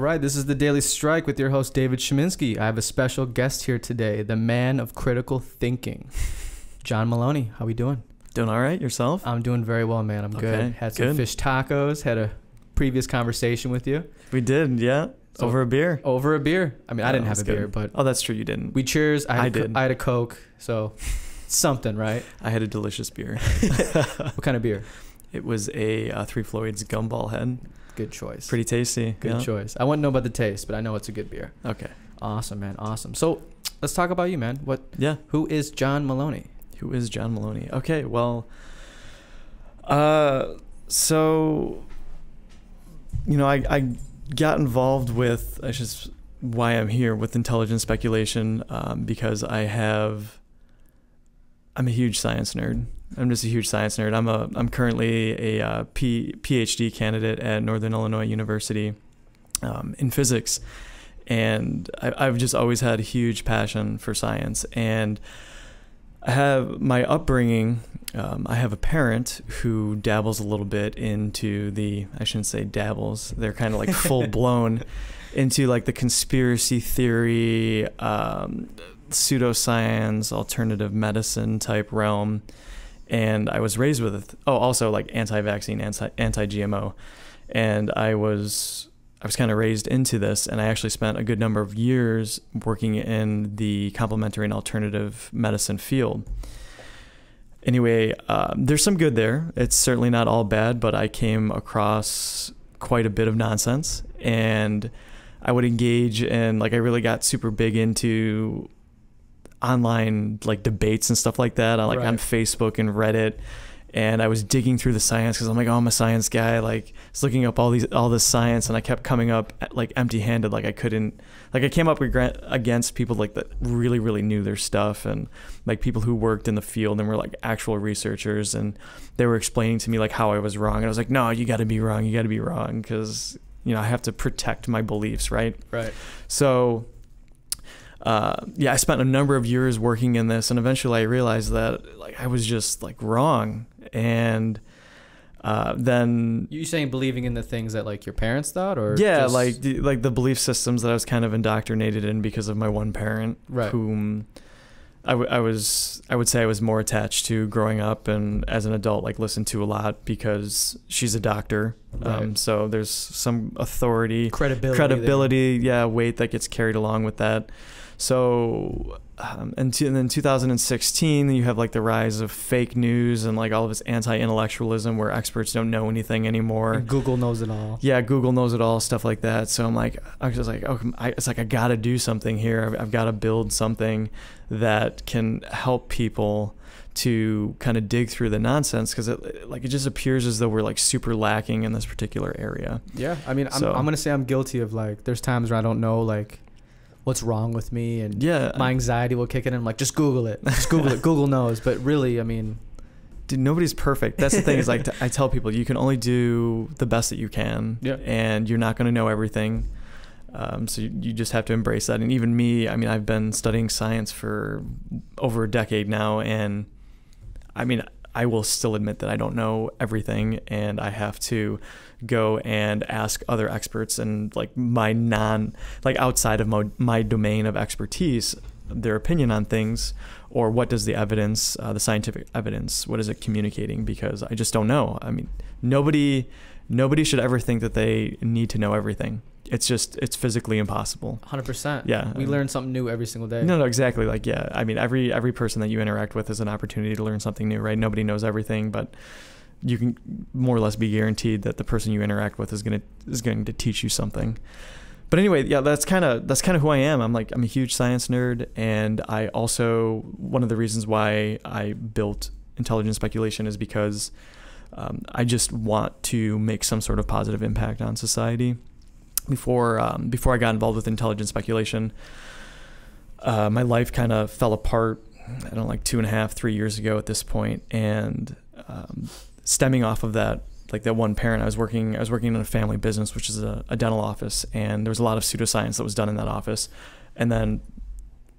right, this is the Daily Strike with your host, David Sheminsky. I have a special guest here today, the man of critical thinking, Jon Maloney. How we doing? Doing all right. Yourself? I'm doing very well, man. I'm good. Had some fish tacos, had a previous conversation with you. We did, yeah. So, over a beer. Over a beer. I mean, I didn't have a beer, but... Oh, that's true, you didn't. We cheers. I had a Coke, so something, right? I had a delicious beer. What kind of beer? It was a Three Floyds Gumball Head. Good choice. Pretty tasty. Good choice. I wouldn't know about the taste, but I know it's a good beer. Okay. Awesome, man. Awesome. So let's talk about you, man. Who is Jon Maloney? Who is Jon Maloney? Okay, well, so, you know, I got involved with, that's just why I'm here, with intelligence speculation, because I'm a huge science nerd. I'm just a huge science nerd. I'm currently a PhD candidate at Northern Illinois University in physics, and I've just always had a huge passion for science. And I have my upbringing. I have a parent who dabbles a little bit into I shouldn't say dabbles. They're kind of like full blown into like the conspiracy theory, pseudoscience, alternative medicine type realm. And I was raised with it. Oh, also like anti-vaccine, anti-GMO. And I was kind of raised into this, and I actually spent a good number of years working in the complementary and alternative medicine field. Anyway, there's some good there. It's certainly not all bad, but I came across quite a bit of nonsense, and I would engage in, like, I really got super big into online like debates and stuff like that on on Facebook and Reddit. And I was digging through the science because I'm like, oh, I'm a science guy. Like, I was looking up all this science, and I kept coming up like empty-handed. Like, I came up against people like that really, really knew their stuff, and like people who worked in the field and were like actual researchers, and they were explaining to me like how I was wrong. And I was like, no, you got to be wrong. You got to be wrong, because you know I have to protect my beliefs, right? Right. So. I spent a number of years working in this, and eventually I realized that like I was just like wrong. And then you saying believing in the things that like your parents thought, or like the belief systems that I was kind of indoctrinated in because of my one parent, right, whom I would say I was more attached to growing up, and as an adult like listened to a lot because she's a doctor. Right. So there's some authority, credibility, weight that gets carried along with that. So, and then 2016, you have like the rise of fake news and like all of this anti-intellectualism where experts don't know anything anymore. And Google knows it all. Yeah, Google knows it all, stuff like that. So I was like, it's like I got to do something here. I've got to build something that can help people to kind of dig through the nonsense, because it just appears as though we're like super lacking in this particular area. Yeah, I mean, I'm gonna say I'm guilty of like there's times where I don't know like what's wrong with me, and my anxiety will kick in, and I'm like, just Google it. Google knows. But really, I mean, dude, nobody's perfect. That's the thing, is like I tell people, you can only do the best that you can, and you're not going to know everything. So you just have to embrace that. And even me, I mean, I've been studying science for over a decade now, and I mean, I will still admit that I don't know everything, and I have to go and ask other experts and like outside of my domain of expertise, their opinion on things, or what does the evidence, the scientific evidence, what is it communicating? Because I just don't know. I mean, nobody should ever think that they need to know everything. It's physically impossible. 100%. Yeah. We learn something new every single day. No, exactly. Like, yeah, I mean, every person that you interact with is an opportunity to learn something new, right? Nobody knows everything, but you can more or less be guaranteed that the person you interact with is going to teach you something. But anyway, yeah, that's kind of who I am. I'm a huge science nerd, and I also, one of the reasons why I built intelligence speculation is because I just want to make some sort of positive impact on society. Before I got involved with intelligence speculation, my life kind of fell apart, I don't know, like 2.5, 3 years ago at this point. And stemming off of that, like that one parent, I was working in a family business, which is a dental office, and there was a lot of pseudoscience that was done in that office. And then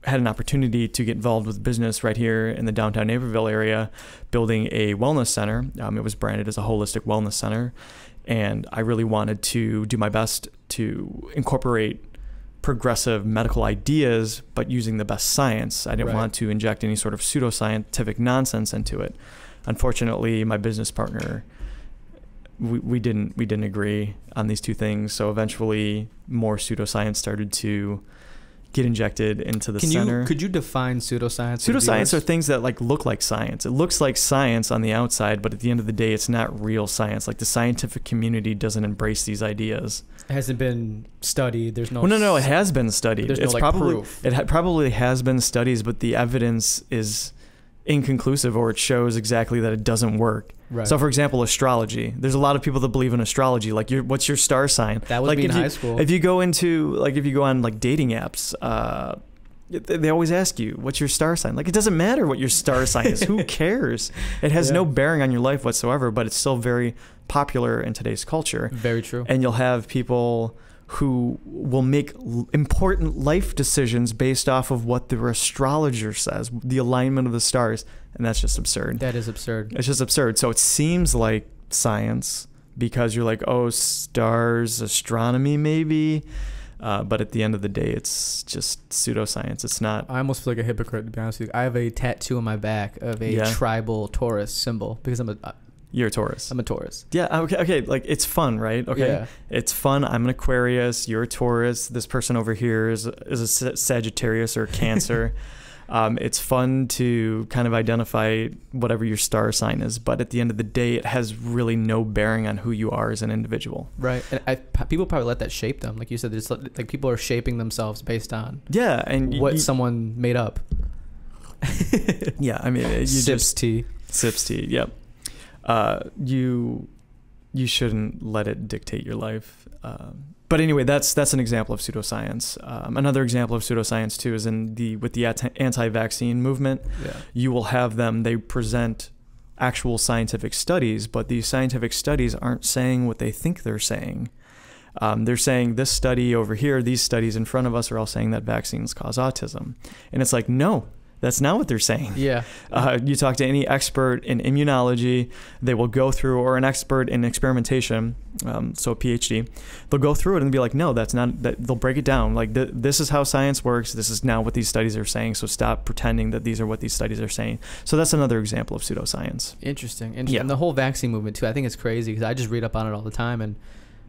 had an opportunity to get involved with business right here in the downtown Naperville area, building a wellness center. It was branded as a holistic wellness center. And I really wanted to do my best to incorporate progressive medical ideas, but using the best science. I didn't want to inject any sort of pseudoscientific nonsense into it. Unfortunately, my business partner, we didn't agree on these two things. So eventually more pseudoscience started to get injected into the center. Could you define pseudoscience? Pseudoscience are things that like look like science. It looks like science on the outside, but at the end of the day, it's not real science. Like the scientific community doesn't embrace these ideas. It hasn't been studied. There's no. Well, no, it has been studied. There's it's no probably proof. It probably has been studies, but the evidence is inconclusive, or it shows exactly that it doesn't work. Right. So, for example, astrology. There's a lot of people that believe in astrology. Like, what's your star sign? That would be in high school. If you go on like dating apps, they always ask you, what's your star sign? Like, it doesn't matter what your star sign is. Who cares? It has no bearing on your life whatsoever, but it's still very popular in today's culture. Very true. And you'll have people who will make important life decisions based off of what their astrologer says, the alignment of the stars. And that's just absurd. That is absurd. It's just absurd. So it seems like science because you're like, oh, stars, astronomy, maybe. But at the end of the day, it's just pseudoscience. It's not. I almost feel like a hypocrite, to be honest with you. I have a tattoo on my back of a tribal Taurus symbol because You're a Taurus. I'm a Taurus. Yeah. Okay. Like, it's fun, right? Okay. Yeah. It's fun. I'm an Aquarius. You're a Taurus. This person over here is a Sagittarius or Cancer. It's fun to kind of identify whatever your star sign is, but at the end of the day, it has really no bearing on who you are as an individual. Right. And people probably let that shape them. Like you said, it's like people are shaping themselves based on and what someone made up. Yeah. I mean, Sips tea. Yep. You shouldn't let it dictate your life. But anyway, that's an example of pseudoscience. Another example of pseudoscience too is with the anti-vaccine movement. Yeah. You will have they present actual scientific studies, but these scientific studies aren't saying what they think they're saying. They're saying this study over here, these studies in front of us are all saying that vaccines cause autism. And it's like, no, that's not what they're saying. Yeah. You talk to any expert in immunology, they will go through, or an expert in experimentation, so a PhD, they'll go through it and be like, no, that's not, they'll break it down. Like, this is how science works. This is now what these studies are saying. So stop pretending that these are what these studies are saying. So that's another example of pseudoscience. Interesting. Yeah. And the whole vaccine movement too, I think it's crazy because I just read up on it all the time. And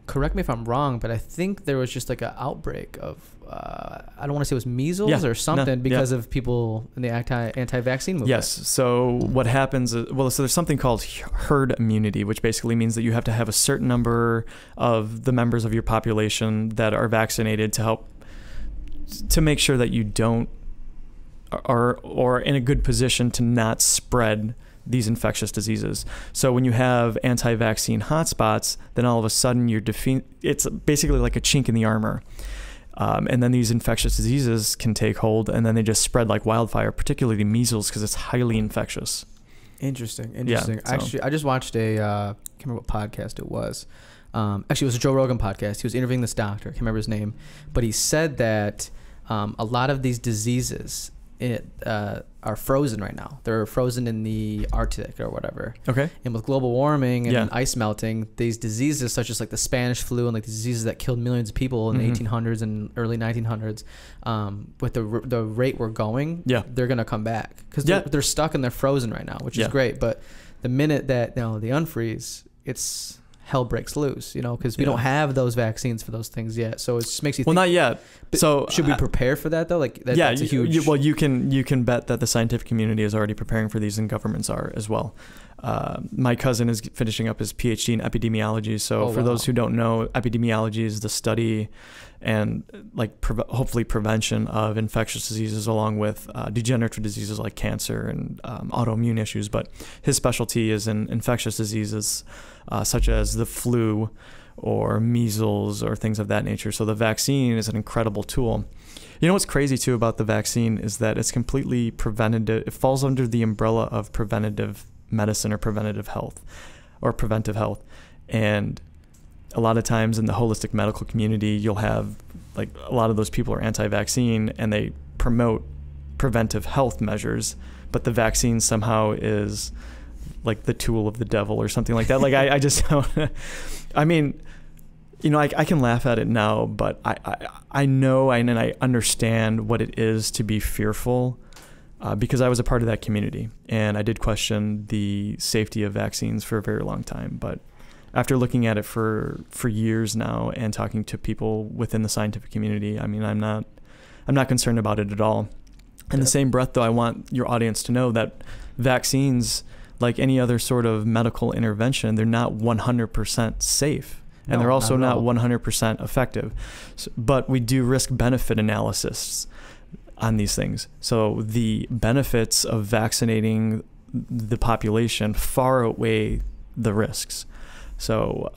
correct me if I'm wrong, but I think there was just like an outbreak of, I don't want to say it was measles or something because of people in the anti-vaccine movement. Yes. So what happens is, so there's something called herd immunity, which basically means that you have to have a certain number of the members of your population that are vaccinated to make sure that you don't are in a good position to not spread these infectious diseases. So when you have anti-vaccine hotspots, then all of a sudden it's basically like a chink in the armor. And then these infectious diseases can take hold, and then they just spread like wildfire, particularly measles, because it's highly infectious. Interesting. Yeah, actually, I just watched I can't remember what podcast it was. Actually, it was a Joe Rogan podcast. He was interviewing this doctor. I can't remember his name. But he said that a lot of these diseases are frozen right now. They're frozen in the Arctic or whatever. Okay. And with global warming and ice melting, these diseases such as like the Spanish flu and like the diseases that killed millions of people in the 1800s and early 1900s, with the rate we're going, they're gonna come back because they're stuck and they're frozen right now, which is great. But the minute that they unfreeze, it's hell breaks loose, because we don't have those vaccines for those things yet. So it just makes you think. Well, not yet. So should we prepare for that though? Like that's a huge. You can bet that the scientific community is already preparing for these, and governments are as well. My cousin is finishing up his PhD in epidemiology. So for those who don't know, epidemiology is the study and hopefully prevention of infectious diseases, along with degenerative diseases like cancer and autoimmune issues. But his specialty is in infectious diseases such as the flu or measles or things of that nature. So the vaccine is an incredible tool. You know what's crazy too about the vaccine is that it's completely preventative. It falls under the umbrella of preventative medicine or preventive health. And a lot of times in the holistic medical community, you'll have like a lot of those people are anti-vaccine and they promote preventive health measures, but the vaccine somehow is like the tool of the devil or something like that. Like I just don't, I mean, You know, I can laugh at it now, but I know and I understand what it is to be fearful because I was a part of that community, and I did question the safety of vaccines for a very long time. But after looking at it for years now and talking to people within the scientific community, I mean, I'm not concerned about it at all. In the same breath, though, I want your audience to know that vaccines, like any other sort of medical intervention, they're not 100% safe. And they're also not 100% effective. So, but we do risk-benefit analysis on these things. So the benefits of vaccinating the population far outweigh the risks. So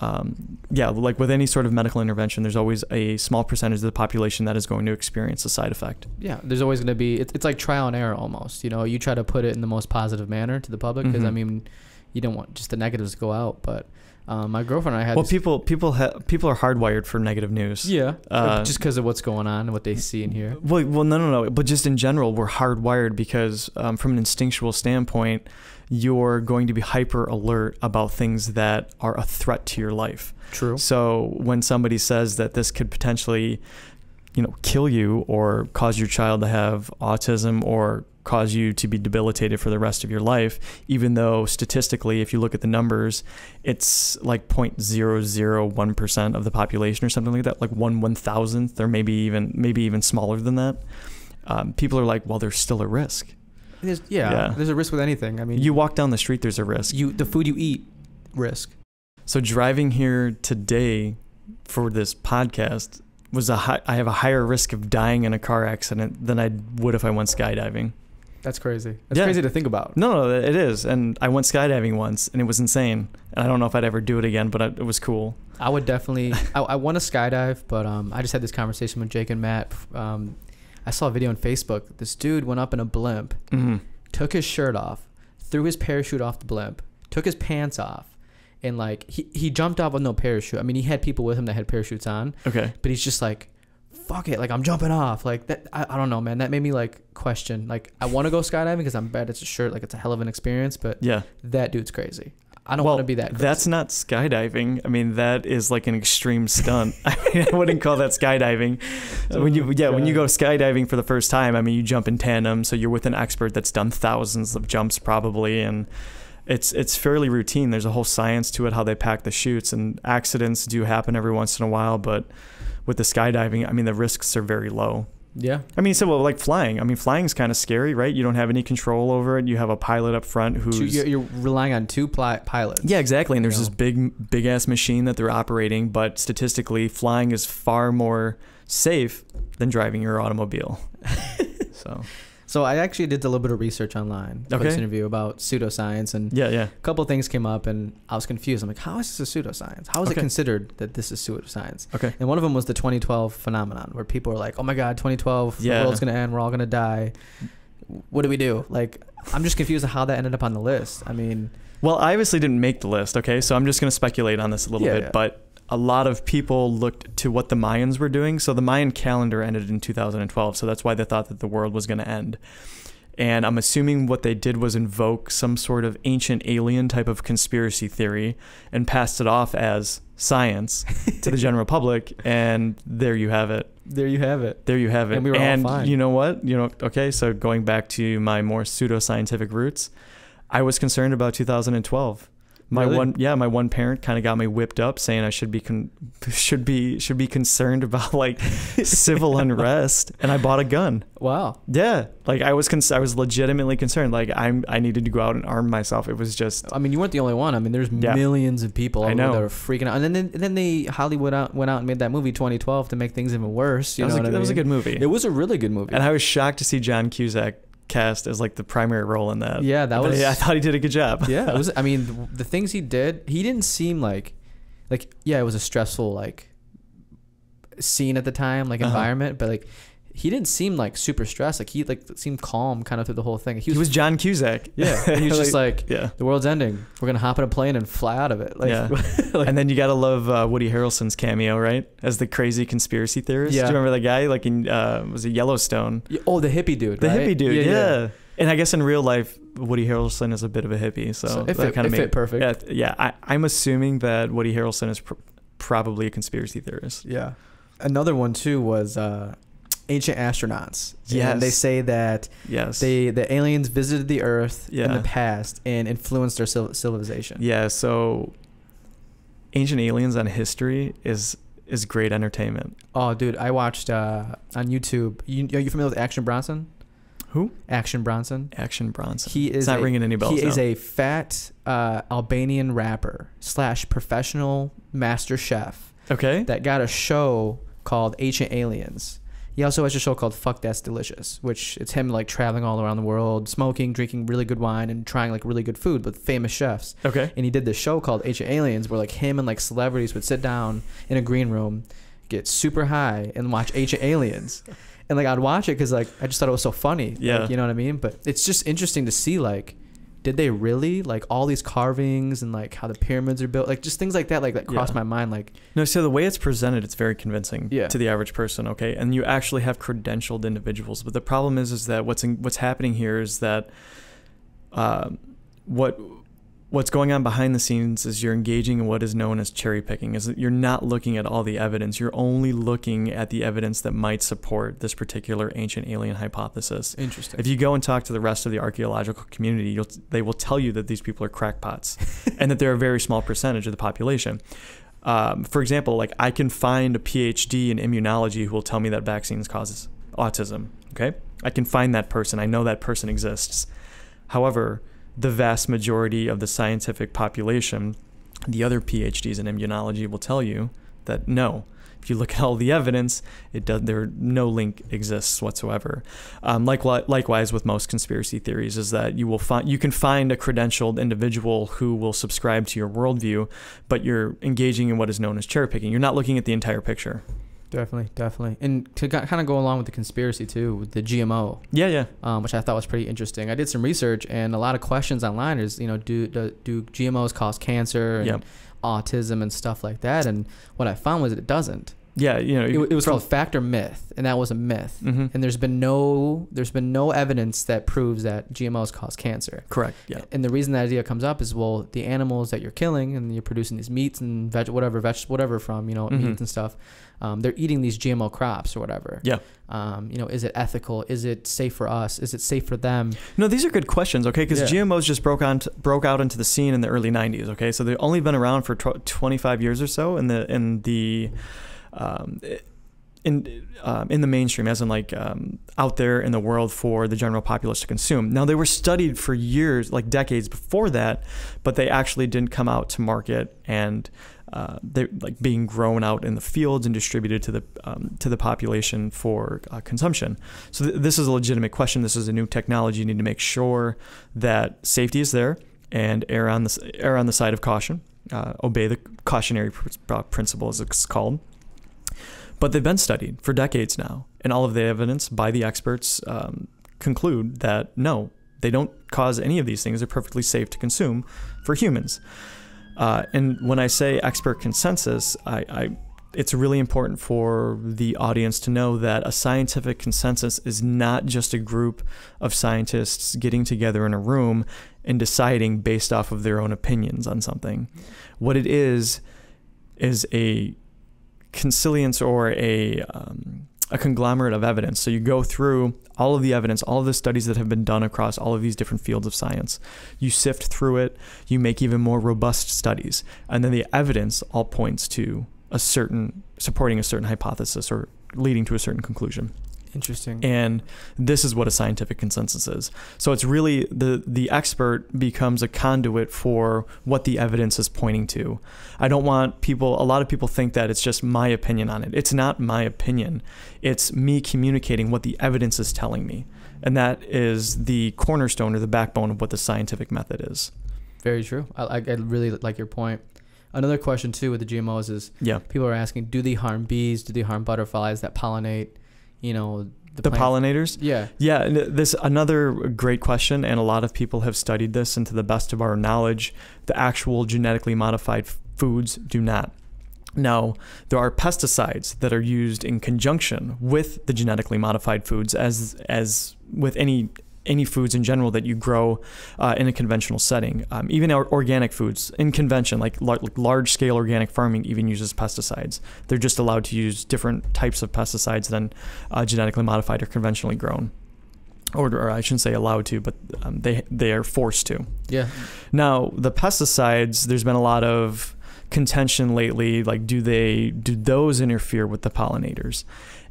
yeah, like with any sort of medical intervention, there's always a small percentage of the population that is going to experience a side effect. Yeah, there's always going to be, it's like trial and error almost. You know, you try to put it in the most positive manner to the public because, I mean, you don't want just the negatives to go out, but my girlfriend and I had. Well, people are hardwired for negative news. Yeah, just because of what's going on and what they see and hear. Well, no. But just in general, we're hardwired because from an instinctual standpoint, you're going to be hyper alert about things that are a threat to your life. True. So when somebody says that this could potentially, you know, kill you or cause your child to have autism or cause you to be debilitated for the rest of your life, even though statistically, if you look at the numbers, it's like 0.001% of the population or something like that, like 1/1000th, or maybe even smaller than that. People are like, well, there's still a risk. There's a risk with anything. I mean, you walk down the street, there's a risk. The food you eat, risk. So driving here today for this podcast was I have a higher risk of dying in a car accident than I would if I went skydiving. That's crazy. That's crazy to think about. No, it is. And I went skydiving once, and it was insane. And I don't know if I'd ever do it again, but it was cool. I would definitely. I want to skydive, but I just had this conversation with Jake and Matt. I saw a video on Facebook. This dude went up in a blimp, took his shirt off, threw his parachute off the blimp, took his pants off, and like he jumped off with no parachute. I mean, he had people with him that had parachutes on. Okay. But he's just like, fuck it, like I'm jumping off, like that. I don't know, man. That made me like question. Like I want to go skydiving because I'm bet it's a shirt, like it's a hell of an experience. But yeah, that dude's crazy. I don't want to be that crazy. That's not skydiving. I mean, that is like an extreme stunt. I mean, I wouldn't call that skydiving. So when you go skydiving for the first time, I mean, you jump in tandem, so you're with an expert that's done thousands of jumps probably, and it's fairly routine. There's a whole science to it, how they pack the chutes, and accidents do happen every once in a while, but with the skydiving, I mean, the risks are very low. Yeah. I mean, so like flying. I mean, flying's kind of scary, right? You don't have any control over it. You have a pilot up front who's... You're relying on two pilots. Yeah, exactly. And there's this big-ass machine that they're operating, but statistically, flying is far more safe than driving your automobile. So I actually did a little bit of research online for this interview about pseudoscience, and a couple of things came up, and I was confused. I'm like, how is this a pseudoscience? How is it considered that this is pseudoscience? Okay. And one of them was the 2012 phenomenon, where people are like, oh my God, 2012, the world's going to end, we're all going to die. What do we do? Like, I'm just confused on how that ended up on the list. I mean... Well, I obviously didn't make the list, okay? So I'm just going to speculate on this a little bit, but... A lot of people looked to what the Mayans were doing. So the Mayan calendar ended in 2012. So that's why they thought that the world was going to end. And I'm assuming what they did was invoke some sort of ancient alien type of conspiracy theory and passed it off as science to the general public. And there you have it. There you have it. There you have it. And we were all fine. You know what? Okay, so going back to my more pseudoscientific roots, I was concerned about 2012. My one parent kind of got me whipped up, saying I should be concerned about like civil unrest, and I bought a gun. Wow. Yeah, like I was legitimately concerned. Like I needed to go out and arm myself. It was just. I mean, you weren't the only one. I mean, there's millions of people that are freaking out, and then Hollywood went out and made that movie 2012 to make things even worse. That was a good movie. It was a really good movie, and I was shocked to see John Cusack cast as like the primary role in that. Yeah, I thought he did a good job. Yeah, it was. I mean, the things he did, he didn't seem like it was a stressful like scene at the time, like environment, but like he didn't seem like super stressed. Like he seemed calm kind of through the whole thing. He was John Cusack. Yeah, and he was just like, the world's ending. We're gonna hop in a plane and fly out of it. Like, and then you gotta love Woody Harrelson's cameo, right, as the crazy conspiracy theorist. Yeah. Do you remember that guy? Like in was it Yellowstone? Oh, the hippie dude. The hippie dude. Yeah. And I guess in real life, Woody Harrelson is a bit of a hippie, so it fit perfect. Yeah. I'm assuming that Woody Harrelson is probably a conspiracy theorist. Yeah. Another one too was ancient astronauts. Yes. And they say that the aliens visited the Earth in the past and influenced our civilization. Yeah. So ancient aliens on history is great entertainment. Oh, dude, I watched on YouTube. Are you familiar with Action Bronson? Who? Action Bronson. Action Bronson. He is it's not ringing any bells. He is a fat Albanian rapper / professional master chef. Okay. That got a show called Ancient Aliens. He also has a show called Fuck That's Delicious, which it's him like traveling all around the world, smoking, drinking really good wine, and trying like really good food with famous chefs. Okay. And he did this show called Ancient Aliens, where like him and like celebrities would sit down in a green room, get super high, and watch Ancient Aliens. And like I'd watch it because like I just thought it was so funny. Yeah. Like, you know what I mean? But it's just interesting to see like, did they really like all these carvings and like how the pyramids are built, like just things like that, like that crossed my mind. Like no, so the way it's presented, it's very convincing to the average person. Okay, and you actually have credentialed individuals, but the problem is that what's happening here is that what's going on behind the scenes is you're engaging in what is known as cherry picking. Is that you're not looking at all the evidence. You're only looking at the evidence that might support this particular ancient alien hypothesis. Interesting. If you go and talk to the rest of the archaeological community, they will tell you that these people are crackpots and that they're a very small percentage of the population. For example, like I can find a PhD in immunology who will tell me that vaccines causes autism. Okay. I can find that person. I know that person exists. However, the vast majority of the scientific population, the other PhDs in immunology will tell you that no. If you look at all the evidence, no link exists whatsoever. Likewise with most conspiracy theories is that you can find a credentialed individual who will subscribe to your worldview, but you're engaging in what is known as cherry picking. You're not looking at the entire picture. Definitely. And to kind of go along with the conspiracy too, with the GMO. Yeah. Which I thought was pretty interesting. I did some research, and a lot of questions online is, do GMOs cause cancer and autism and stuff like that? And what I found was that it doesn't. Yeah, it was called fact or myth, and that was a myth. Mm-hmm. And there's been no evidence that proves that GMOs cause cancer. Correct. Yeah. And the reason that idea comes up is, well, the animals that you're killing and you're producing these meats and whatever from meats and stuff, they're eating these GMO crops or whatever. Yeah. Is it ethical? Is it safe for us? Is it safe for them? No, these are good questions. Okay, because GMOs just broke out into the scene in the early 90s. Okay, so they've only been around for 25 years or so in the mainstream, as in like out there in the world for the general populace to consume. Now, they were studied for years, like decades before that, but they actually didn't come out to market, and they're like being grown out in the fields and distributed to the population for consumption. So this is a legitimate question. This is a new technology. You need to make sure that safety is there and err on the side of caution. Obey the cautionary principle, as it's called. But they've been studied for decades now, and all of the evidence by the experts conclude that no, they don't cause any of these things. They're perfectly safe to consume for humans. And when I say expert consensus, it's really important for the audience to know that a scientific consensus is not just a group of scientists getting together in a room and deciding based off of their own opinions on something. What it is a consilience or a conglomerate of evidence. So you go through all of the evidence, all of the studies that have been done across all of these different fields of science. You sift through it, you make even more robust studies, and then the evidence all points to supporting a certain hypothesis or leading to a certain conclusion. Interesting. And this is what a scientific consensus is. So it's really the expert becomes a conduit for what the evidence is pointing to. I don't want a lot of people think that it's just my opinion on it. It's not my opinion. It's me communicating what the evidence is telling me. And that is the cornerstone or the backbone of what the scientific method is. Very true. I really like your point. Another question too with the GMOs is people are asking, do they harm bees? Do they harm butterflies that pollinate? The pollinators? Yeah. Yeah. This another great question, and a lot of people have studied this, and to the best of our knowledge, the actual genetically modified foods do not. Now, there are pesticides that are used in conjunction with the genetically modified foods, as with any any foods in general that you grow in a conventional setting. Even organic foods in convention, like large-scale organic farming even uses pesticides. They're just allowed to use different types of pesticides than genetically modified or conventionally grown. Or I shouldn't say allowed to, but they are forced to. Yeah. Now, the pesticides, there's been a lot of contention lately, like do those interfere with the pollinators?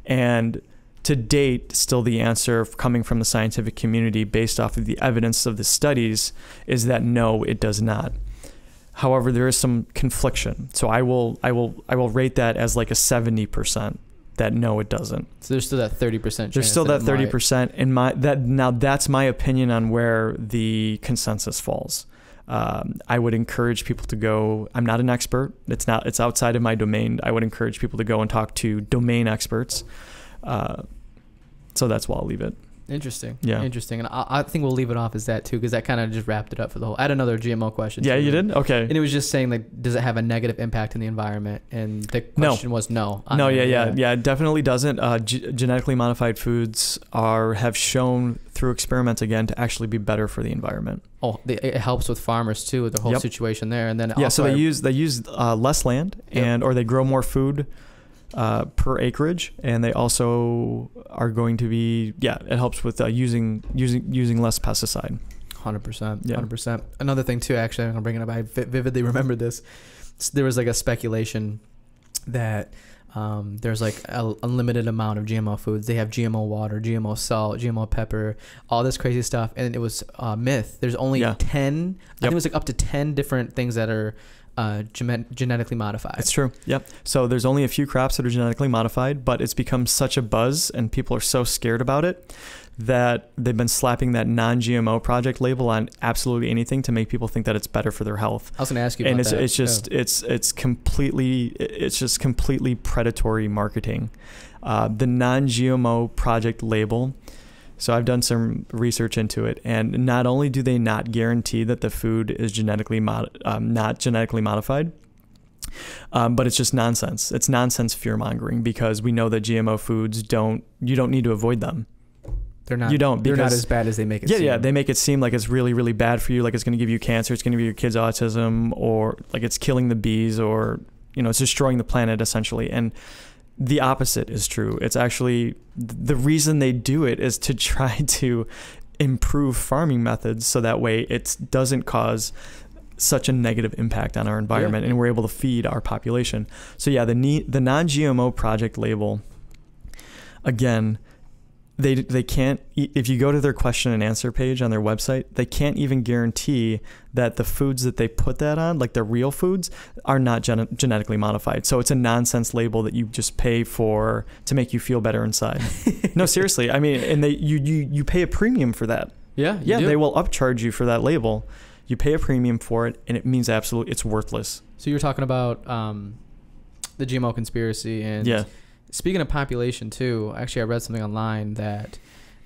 And to date, still the answer coming from the scientific community based off of the evidence of the studies is that no, it does not. However, there is some confliction. So I will rate that as like a 70%. That no, it doesn't. So there's still that 30% chance. There's still that 30%. Now that's my opinion on where the consensus falls. I would encourage people to go. I'm not an expert. It's outside of my domain. I would encourage people to go and talk to domain experts. So that's where I'll leave it. Interesting. Yeah. Interesting. And I think we'll leave it off as that too, because that kind of just wrapped it up for the whole. I had another GMO question. Yeah, too, you did? Okay. And it was just saying, like, does it have a negative impact in the environment? And the question was no. No, yeah, it definitely doesn't. Genetically modified foods have shown through experiments again to actually be better for the environment. Oh, it helps with farmers too, with the whole situation there. And then so they use less land or they grow more food per acreage, and they also are going to be it helps with using less pesticide. 100%. 100%. Another thing too, actually, I'm gonna bring it up. I vividly remember this. There was like a speculation that there's like an unlimited amount of GMO foods. They have GMO water, GMO salt, GMO pepper, all this crazy stuff, and it was a myth. There's only 10. I think it was like up to 10 different things that are genetically modified. It's true. Yep. So there's only a few crops that are genetically modified, but it's become such a buzz and people are so scared about it that they've been slapping that non-GMO project label on absolutely anything to make people think that it's better for their health. I was going to ask you about that. And it's just completely predatory marketing. The non-GMO project label. So I've done some research into it, and not only do they not guarantee that the food is not genetically modified, but it's just nonsense. It's nonsense fear-mongering, because we know that GMO foods you don't need to avoid them. They're not. You don't. They're not as bad as they make it seem. Yeah, they make it seem like it's really, really bad for you, like it's going to give you cancer, it's going to give your kids autism, or like it's killing the bees, or it's destroying the planet essentially. And the opposite is true. It's actually the reason they do it is to try to improve farming methods so that way it doesn't cause such a negative impact on our environment, and we're able to feed our population. So the non-GMO project label, again, they can't, if you go to their question and answer page on their website, they can't even guarantee that the foods that they put that on, like the real foods, are not genetically modified. So it's a nonsense label that you just pay for to make you feel better inside. No, seriously. I mean, and you pay a premium for that. Yeah. They will upcharge you for that label. You pay a premium for it, and it means absolutely it's worthless. So you're talking about the GMO conspiracy, and speaking of population too, actually I read something online that,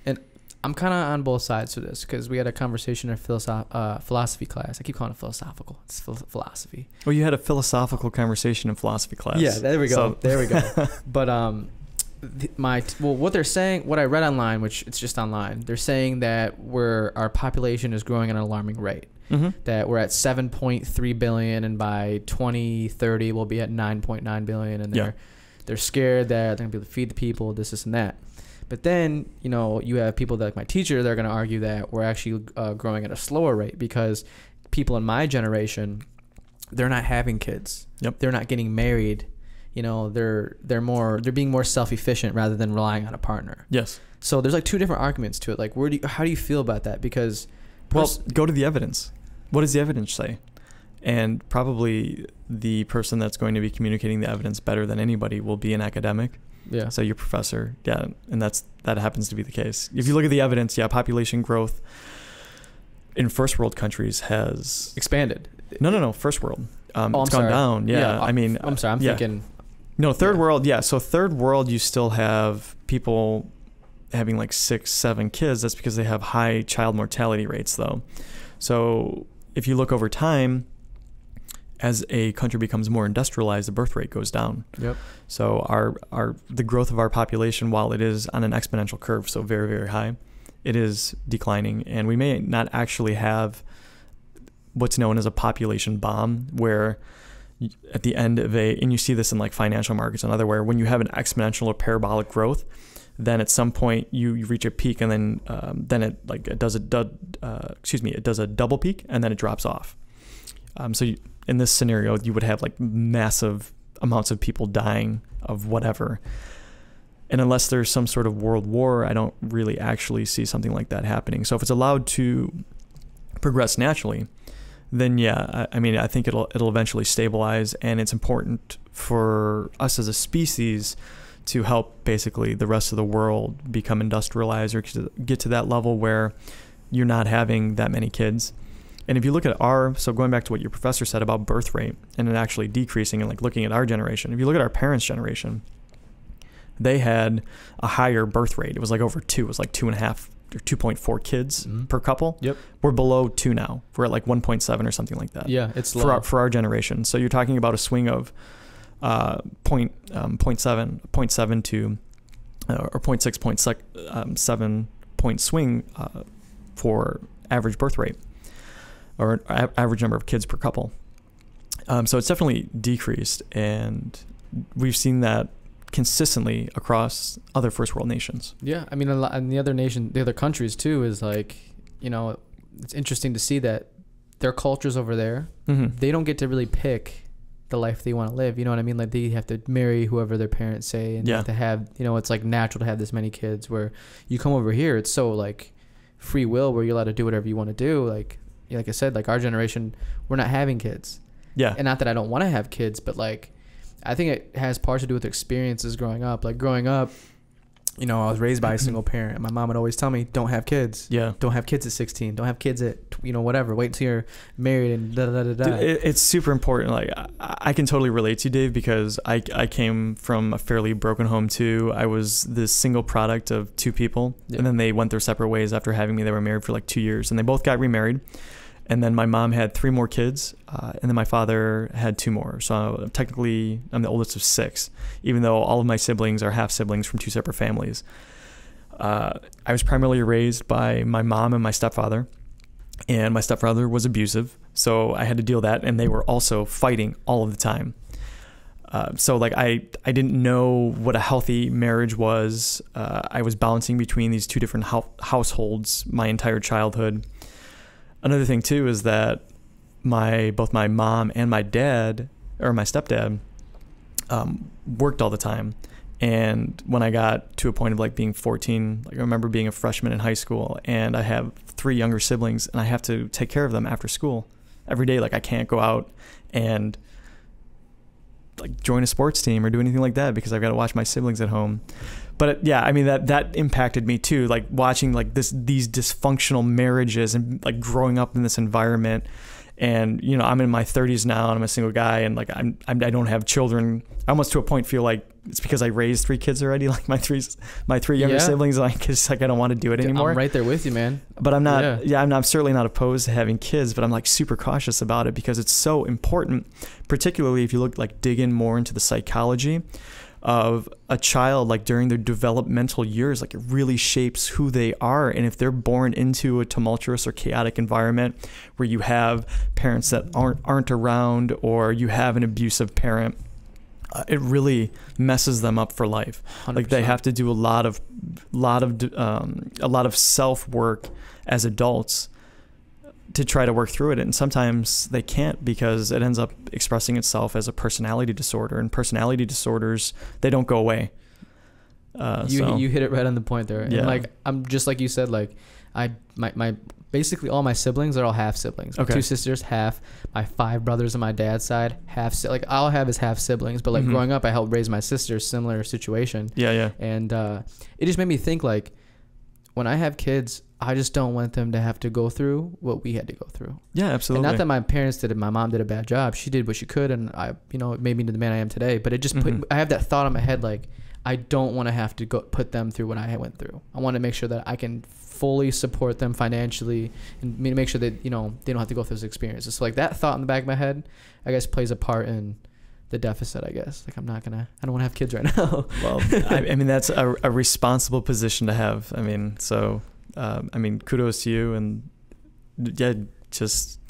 and I'm kind of on both sides for this, because we had a conversation in philosophy class. I keep calling it philosophical. It's philosophy. Well, you had a philosophical conversation in philosophy class. Yeah, there we go. There we go. But what they're saying, what I read online, which it's just online, they're saying that our population is growing at an alarming rate. Mm-hmm. That we're at 7.3 billion, and by 2030 we'll be at 9.9 billion, and they're scared that they're going to be able to feed the people, this and that. But then, you have people like my teacher, they're going to argue that we're actually growing at a slower rate, because people in my generation, they're not having kids. Yep. They're not getting married. They're being more self-efficient rather than relying on a partner. Yes. So there's like two different arguments to it. Like, how do you feel about that? Because go to the evidence. What does the evidence say? And probably the person that's going to be communicating the evidence better than anybody will be an academic. Yeah. So your professor. Yeah. And that happens to be the case. If you look at the evidence, population growth in first world countries has expanded. No. First world. It's gone down. Yeah. I mean, I'm sorry. I'm thinking. No, third world. Yeah. So third world, you still have people having like 6, 7 kids. That's because they have high child mortality rates though. So if you look over time, as a country becomes more industrialized, the birth rate goes down. Yep. So the growth of our population, while it is on an exponential curve, so very, very high, it is declining, and we may not actually have what's known as a population bomb, where at the end of and you see this in like financial markets and otherwhere, when you have an exponential or parabolic growth, then at some point you reach a peak, and then it does a double peak, and then it drops off. In this scenario, you would have like massive amounts of people dying of whatever. And unless there's some sort of world war, I don't really actually see something like that happening. So if it's allowed to progress naturally, then yeah, I think it'll eventually stabilize, and it's important for us as a species to help basically the rest of the world become industrialized or get to that level where you're not having that many kids. And if you look at so going back to what your professor said about birth rate and it actually decreasing, and like looking at our generation, if you look at our parents' generation, they had a higher birth rate. It was like over 2. It was like 2.5 or 2.4 kids per couple. Yep. We're below 2 now. We're at like 1.7 or something like that. Yeah, it's low. For our generation. So you're talking about a swing of 0.7 to or 0.6, 7 point swing for average birth rate, or average number of kids per couple. So it's definitely decreased, and we've seen that consistently across other first world nations. Yeah, I mean, and the other countries too, is like, it's interesting to see that their cultures over there, they don't get to really pick the life they want to live. You know what I mean? Like, they have to marry whoever their parents say, and have to have, it's like natural to have this many kids. Where you come over here, it's so like free will, where you're allowed to do whatever you want to do. Like I said, like our generation, we're not having kids. Yeah. And not that I don't want to have kids, but like, I think it has parts to do with experiences growing up. Like growing up, I was raised by a single parent. My mom would always tell me, don't have kids. Yeah. Don't have kids at 16. Don't have kids at, whatever. Wait until you're married and da-da-da-da-da. Dude, it's super important. Like, I can totally relate to you, Dave, because I came from a fairly broken home too. I was the single product of 2 people. Yeah. And then they went their separate ways after having me. They were married for like 2 years, and they both got remarried. And then my mom had 3 more kids, and then my father had 2 more. So technically, I'm the oldest of 6, even though all of my siblings are half siblings from 2 separate families. I was primarily raised by my mom and my stepfather, and my stepfather was abusive. So I had to deal with that, and they were also fighting all of the time. So like I didn't know what a healthy marriage was. I was bouncing between these 2 different households my entire childhood. Another thing too is that both my mom and my dad, or my stepdad, worked all the time. And when I got to a point of like being 14, like I remember being a freshman in high school, and I have 3 younger siblings, and I have to take care of them after school every day. Like I can't go out and like join a sports team or do anything like that because I've got to watch my siblings at home. But yeah, I mean, that impacted me too, like watching like these dysfunctional marriages and like growing up in this environment. And I'm in my 30s now, and I'm a single guy, and like I don't have children. I almost to a point feel like it's because I raised 3 kids already, like my 3 younger siblings. Like it's like I don't want to do it anymore. I'm right there with you, man. But I'm not. Yeah, I'm certainly not opposed to having kids, but I'm like super cautious about it because it's so important, particularly if you dig in more into the psychology of a child, like during their developmental years. Like it really shapes who they are. And if they're born into a tumultuous or chaotic environment where you have parents that aren't around, or you have an abusive parent, it really messes them up for life. 100%. Like they have to do a lot of self work as adults to try to work through it. And sometimes they can't, because it ends up expressing itself as a personality disorder, and personality disorders, they don't go away. You hit it right on the point there. Yeah. And like, I'm just like you said, like my basically all my siblings are all half siblings. My 2 sisters, half. My 5 brothers on my dad's side, half. Like all I have is half siblings. But like growing up, I helped raise my sisters, similar situation. Yeah. And it just made me think, like, when I have kids, I just don't want them to have to go through what we had to go through. Yeah, absolutely. And not that my parents did it. My mom did a bad job. She did what she could, and it made me the man I am today. But it just I have that thought in my head, like, I don't want to have to go put them through what I went through. I want to make sure that I can fully support them financially, and make sure that they don't have to go through those experiences. So like that thought in the back of my head, I guess, plays a part in the deficit, I guess. Like I don't want to have kids right now. Well, I mean, that's a responsible position to have. I mean, so I mean, kudos to you, and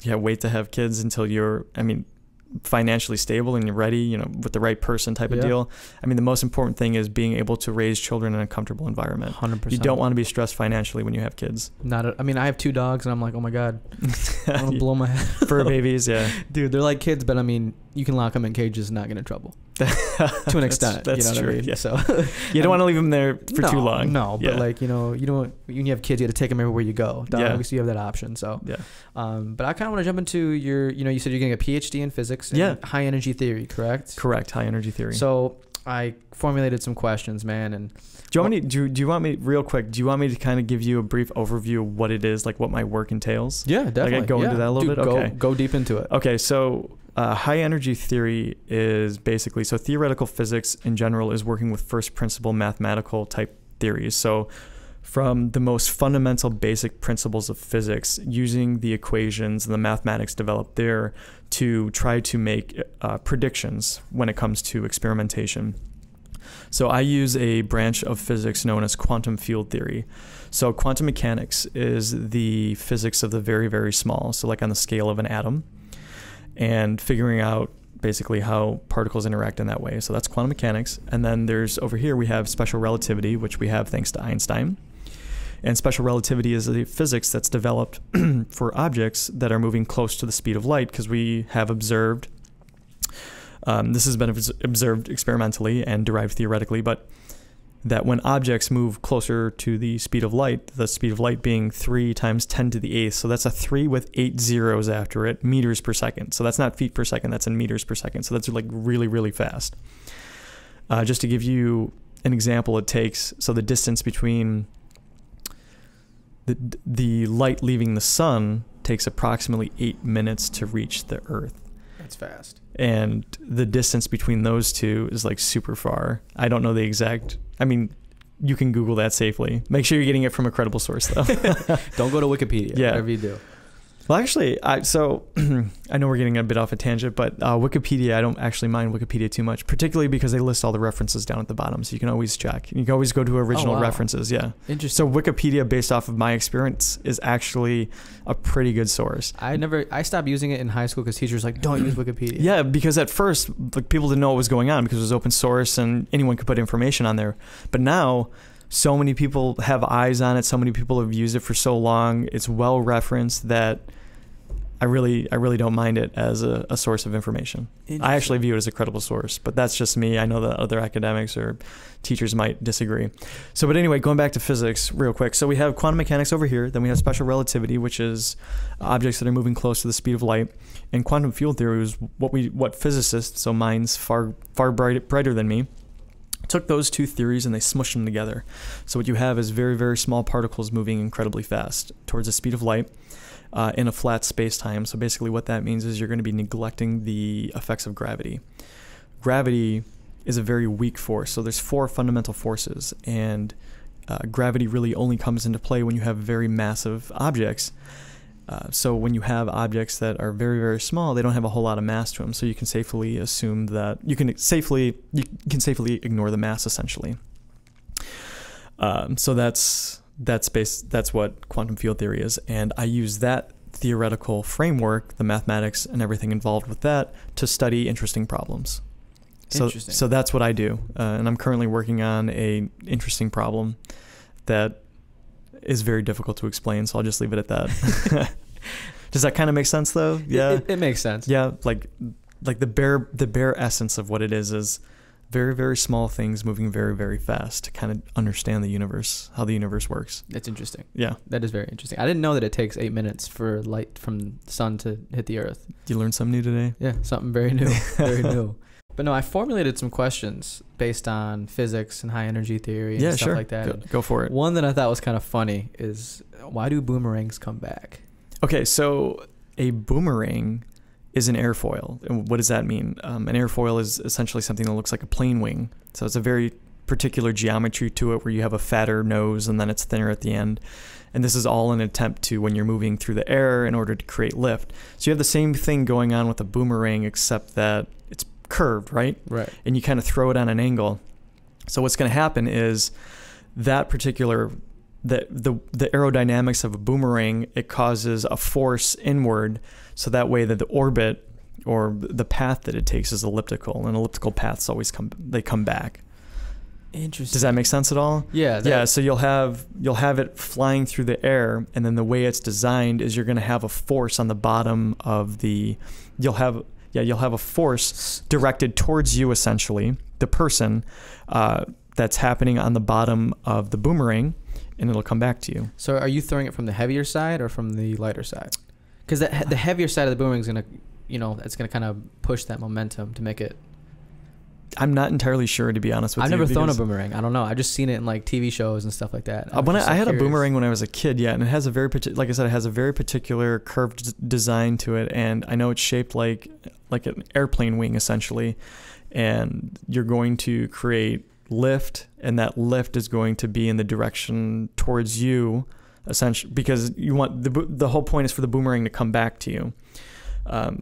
wait to have kids until you're, financially stable and you're ready, with the right person type of deal. I mean, the most important thing is being able to raise children in a comfortable environment. 100%. You don't want to be stressed financially when you have kids. I have 2 dogs and I'm like, oh my God, I want to blow my head. Fur babies, yeah. Dude, they're like kids, but you can lock them in cages and not get in trouble. To an extent. That's you know true. What I mean? Yeah. So you don't want to leave them there for too long. No, but you don't, when you have kids, you got to take them everywhere you go. Dogs, you have that option. So, but I kind of want to jump into your, you said you're getting a PhD in physics and high energy theory, correct? Correct. High energy theory. So I formulated some questions, man. And do you want me real quick? Do you want me to kind of give you a brief overview of what it is, like what my work entails? Yeah, definitely. Like I go into that a little bit. Okay. Go deep into it. Okay. So high energy theory is basically, so theoretical physics in general is working with first principle mathematical type theories. So from the most fundamental basic principles of physics, using the equations and the mathematics developed there to try to make predictions when it comes to experimentation. So I use a branch of physics known as quantum field theory. So quantum mechanics is the physics of the very, very small, so like on the scale of an atom, and figuring out basically how particles interact in that way. So that's quantum mechanics. And then over here we have special relativity, which we have thanks to Einstein. And special relativity is the physics that's developed for objects that are moving close to the speed of light, because we have observed, this has been observed experimentally and derived theoretically, but that when objects move closer to the speed of light being 3 times 10 to the 8th, so that's a 3 with 8 zeros after it, meters per second. So that's not feet per second, that's in meters per second. So that's like really, really fast. Just to give you an example, so the distance between the light leaving the sun takes approximately 8 minutes to reach the Earth. That's fast. And the distance between those two is like super far. I don't know the exact, you can Google that safely. Make sure you're getting it from a credible source though. Don't go to Wikipedia, whatever you do. Well, actually, I know we're getting a bit off a tangent, but Wikipedia, I don't actually mind Wikipedia too much, particularly because they list all the references down at the bottom, so you can always check. You can always go to original references, yeah. Interesting. So Wikipedia, based off of my experience, is actually a pretty good source. I stopped using it in high school because teachers were like, don't use Wikipedia. Yeah, because at first, people didn't know what was going on because it was open source and anyone could put information on there. But now, so many people have eyes on it. So many people have used it for so long. It's well referenced that I really don't mind it as a source of information. I actually view it as a credible source, but that's just me. I know that other academics or teachers might disagree. So, but anyway, going back to physics real quick. So we have quantum mechanics over here. Then we have special relativity, which is objects that are moving close to the speed of light. And quantum field theory is what physicists, so minds far brighter than me, took those two theories and they smushed them together. So what you have is very, very small particles moving incredibly fast towards the speed of light in a flat space-time. So basically what that means is you're going to be neglecting the effects of gravity. Gravity is a very weak force. So there's 4 fundamental forces, and gravity really only comes into play when you have very massive objects. So when you have objects that are very, very small, they don't have a whole lot of mass to them. So you can safely assume that you can safely ignore the mass essentially. So that's what quantum field theory is, and I use that theoretical framework, the mathematics and everything involved with that, to study interesting problems. So that's what I do, and I'm currently working on a interesting problem that is very difficult to explain, so I'll just leave it at that. Does that kind of make sense though? Yeah, it makes sense. Yeah, like the bare essence of what it is very, very small things moving very, very fast to kind of understand the universe, how the universe works. It's interesting. Yeah, that is very interesting. I didn't know that it takes 8 minutes for light from the sun to hit the Earth. You learned something new today? Yeah, something very new, very new. But no, I formulated some questions based on physics and high energy theory and stuff like that. Go for it. One that I thought was kind of funny is, why do boomerangs come back? Okay, so a boomerang is an airfoil. And what does that mean? An airfoil is essentially something that looks like a plane wing. So it's a very particular geometry to it where you have a fatter nose and then it's thinner at the end. And this is all an attempt to, when you're moving through the air in order to create lift. So you have the same thing going on with a boomerang, except that it's curved, right? Right. And you kind of throw it on an angle. So what's going to happen is that particular the aerodynamics of a boomerang, it causes a force inward, so that way that the orbit or the path that it takes is elliptical, and elliptical paths always come back. Interesting. Does that make sense at all? Yeah. Yeah. So you'll have it flying through the air, and then the way it's designed is you're going to have a force on the bottom of the. You'll have a force directed towards you, essentially, the person, that's happening on the bottom of the boomerang, and it'll come back to you. So are you throwing it from the heavier side or from the lighter side? Because the heavier side of the boomerang is gonna, it's gonna kind of push that momentum to make it. I'm not entirely sure, to be honest with you. I've never thrown a boomerang. I don't know. I've just seen it in like TV shows and stuff like that. I had a boomerang when I was a kid, and it has a very like I said, it has a very particular curved design to it, and I know it's shaped like an airplane wing essentially, and you're going to create lift, and that lift is going to be in the direction towards you, essentially, because you want the whole point is for the boomerang to come back to you.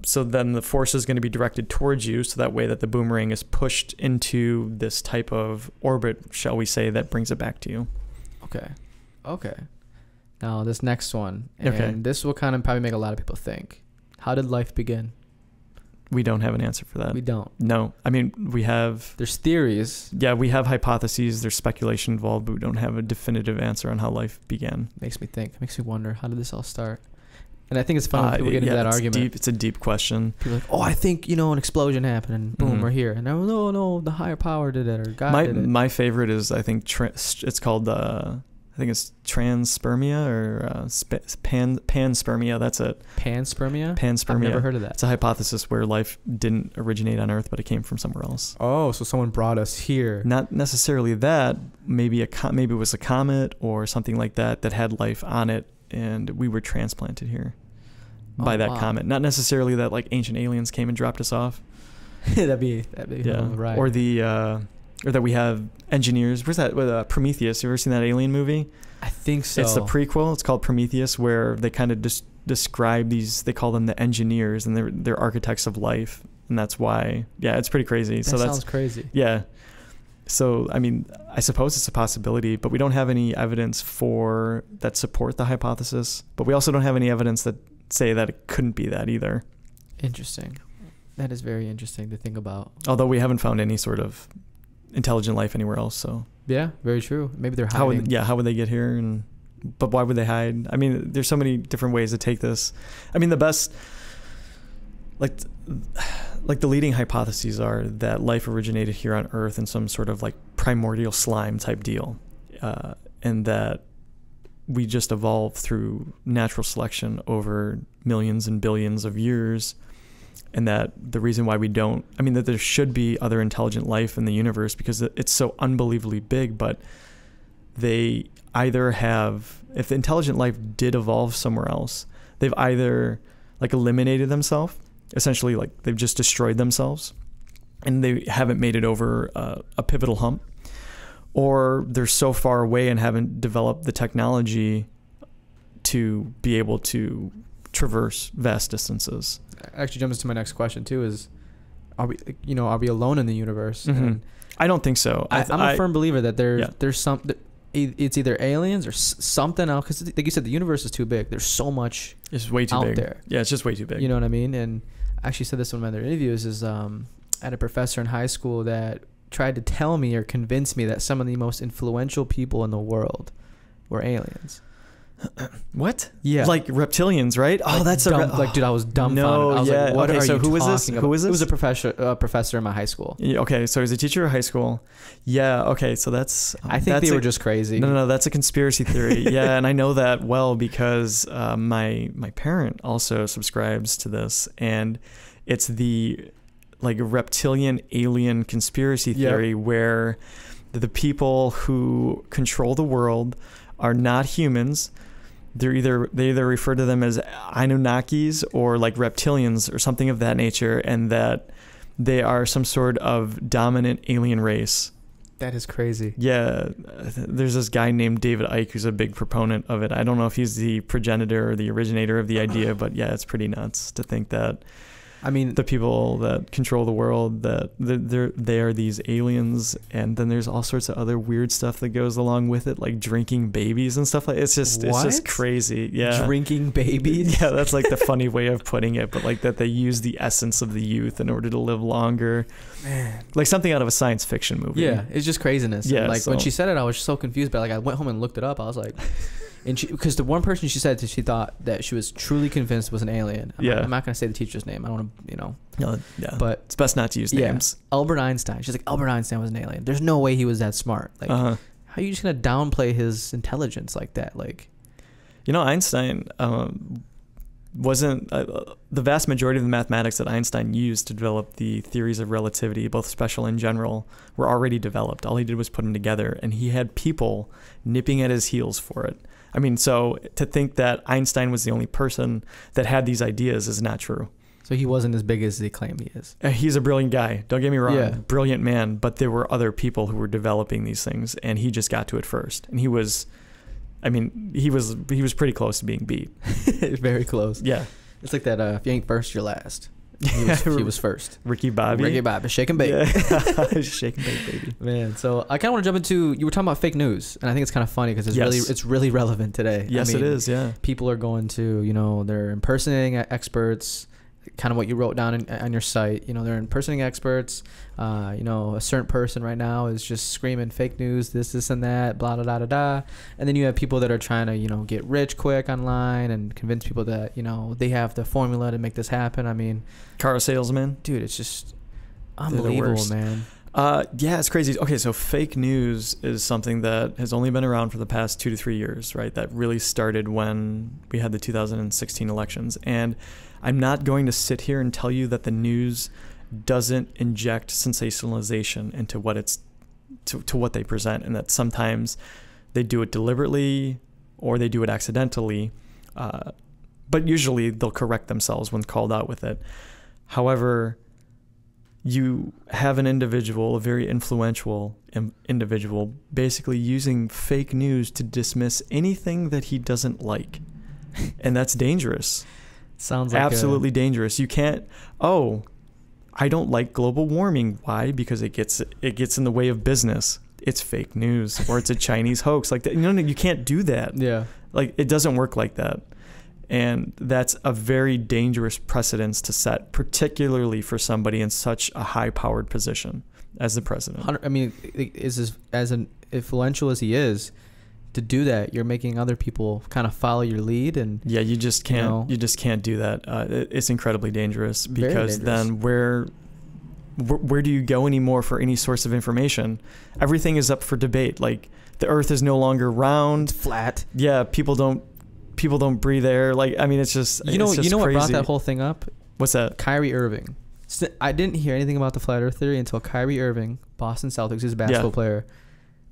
So then the force is going to be directed towards you, so that way that the boomerang is pushed into this type of orbit, shall we say, that brings it back to you. Okay. Now this next one, and this will kind of probably make a lot of people think. How did life begin? We don't have an answer for that. We don't. No. I mean, we have... There's theories. Yeah, we have hypotheses. There's speculation involved, but we don't have a definitive answer on how life began. Makes me think. Makes me wonder, how did this all start? And I think it's fun when people get into that argument. It's a deep question. People are like, I think, an explosion happened and boom, we're here. And no, the higher power did it, or God did it. My favorite is, I think, it's called, I think it's transpermia or panspermia. That's it. Panspermia? Panspermia. I've never heard of that. It's a hypothesis where life didn't originate on Earth, but it came from somewhere else. Oh, so someone brought us here. Not necessarily that. Maybe it was a comet or something like that had life on it, and we were transplanted here by that comet. Not necessarily that like ancient aliens came and dropped us off. that'd be right. Or or that we have engineers. Where's that? With Prometheus. You ever seen that alien movie? I think so. It's the prequel. It's called Prometheus, where they kind of describe these. They call them the engineers, and they're architects of life, and that's why. Yeah, it's pretty crazy. That sounds crazy. Yeah. So I mean, I suppose it's a possibility, but we don't have any evidence that support the hypothesis. But we also don't have any evidence that say that it couldn't be that either. Interesting. That is very interesting to think about. Although we haven't found any sort of intelligent life anywhere else, so yeah, very true. Maybe they're hiding. How would they get here? But why would they hide? I mean, there's so many different ways to take this. I mean, the best, like the leading hypotheses are that life originated here on Earth in some sort of like primordial slime type deal, and that we just evolved through natural selection over millions and billions of years. And that the reason why that there should be other intelligent life in the universe, because it's so unbelievably big, but they either if the intelligent life did evolve somewhere else, they've either like eliminated themselves, essentially like they've just destroyed themselves, and they haven't made it over a pivotal hump, or they're so far away and haven't developed the technology to be able to traverse vast distances. Actually jumps into my next question too, is are we alone in the universe? Mm-hmm. And I don't think so. I'm a firm believer that there's some, it's either aliens or something else, because like you said, the universe is too big. There's so much it's way too out big there. Yeah, it's just way too big. You know what I mean? And I actually said this in one of my other interviews, is I had a professor in high school that tried to tell me or convince me that some of the most influential people in the world were aliens. What? Yeah, like reptilians, right? Oh, like that's dude, I was dumbfounded. I was like, what are you who is this? talking about? Who is this? It was a professor in my high school. Yeah, okay, so he's a teacher at high school. Yeah, okay, so that's... I think they were just crazy. No, that's a conspiracy theory. Yeah, and I know that well because my parent also subscribes to this, and it's the like reptilian alien conspiracy theory where the people who control the world are not humans. They either refer to them as Anunnakis or like reptilians or something of that nature, and that they are some sort of dominant alien race. That is crazy. Yeah, there's this guy named David Icke who's a big proponent of it. I don't know if he's the progenitor or the originator of the idea, but yeah, it's pretty nuts to think that I mean, the people that control the world, that they are these aliens, and then there's all sorts of other weird stuff that goes along with it, like drinking babies and stuff like it's just crazy. Yeah, drinking babies. Yeah, that's like the funny way of putting it, but like that they use the essence of the youth in order to live longer. Man, like something out of a science fiction movie. Yeah, it's just craziness. Yeah, and like when she said it, I was so confused. But like I went home and looked it up. I was like. And because the one person she said that she thought that she was truly convinced was an alien. I'm not going to say the teacher's name. I don't want to, No, yeah. But it's best not to use names. Albert Einstein. She's like, Albert Einstein was an alien. There's no way he was that smart. Like, how are you just going to downplay his intelligence like that? Like, Einstein wasn't the vast majority of the mathematics that Einstein used to develop the theories of relativity, both special and general, were already developed. All he did was put them together, and he had people nipping at his heels for it. I mean, so to think that Einstein was the only person that had these ideas is not true. So he wasn't as big as they claim he is. He's a brilliant guy. Don't get me wrong. Brilliant man. But there were other people who were developing these things, and he just got to it first. And he was pretty close to being beat. Very close. Yeah. It's like that, if you ain't first, you're last. He was first. Ricky Bobby, shake and bake. Yeah. Shake and bake, baby. Man, so I kind of want to jump into, you were talking about fake news, and I think it's kind of funny because it's really relevant today. Yes, it is, yeah. People are going to, they're impersonating experts, kind of what you wrote down on your site. They're impersonating experts. A certain person right now is just screaming fake news, this and that, blah, blah, blah, blah, blah. And then you have people that are trying to, get rich quick online and convince people that, they have the formula to make this happen. I mean, car salesman. Dude, it's just unbelievable, man. Yeah, it's crazy. Okay, so fake news is something that has only been around for the past 2 to 3 years, right? That really started when we had the 2016 elections. And I'm not going to sit here and tell you that the news doesn't inject sensationalization into what it's to what they present, and that sometimes they do it deliberately or they do it accidentally, but usually they'll correct themselves when called out with it. However, you have an individual, a very influential individual, basically using fake news to dismiss anything that he doesn't like, and that's dangerous. Sounds like absolutely dangerous. You can't. I don't like global warming. Why? Because it gets in the way of business. It's fake news, or it's a Chinese hoax. Like that. You can't do that. Yeah. Like it doesn't work like that, and that's a very dangerous precedence to set, particularly for somebody in such a high-powered position as the president. I mean, as influential as he is, to do that, you're making other people kind of follow your lead, and you just can't. You just can't do that. It's incredibly dangerous, because then where do you go anymore for any source of information? Everything is up for debate. Like the Earth is no longer round, it's flat. Yeah, people don't breathe air. Like I mean, it's just you know crazy. What brought that whole thing up? What's that? Kyrie Irving. I didn't hear anything about the flat Earth theory until Kyrie Irving, Boston Celtics, his basketball player,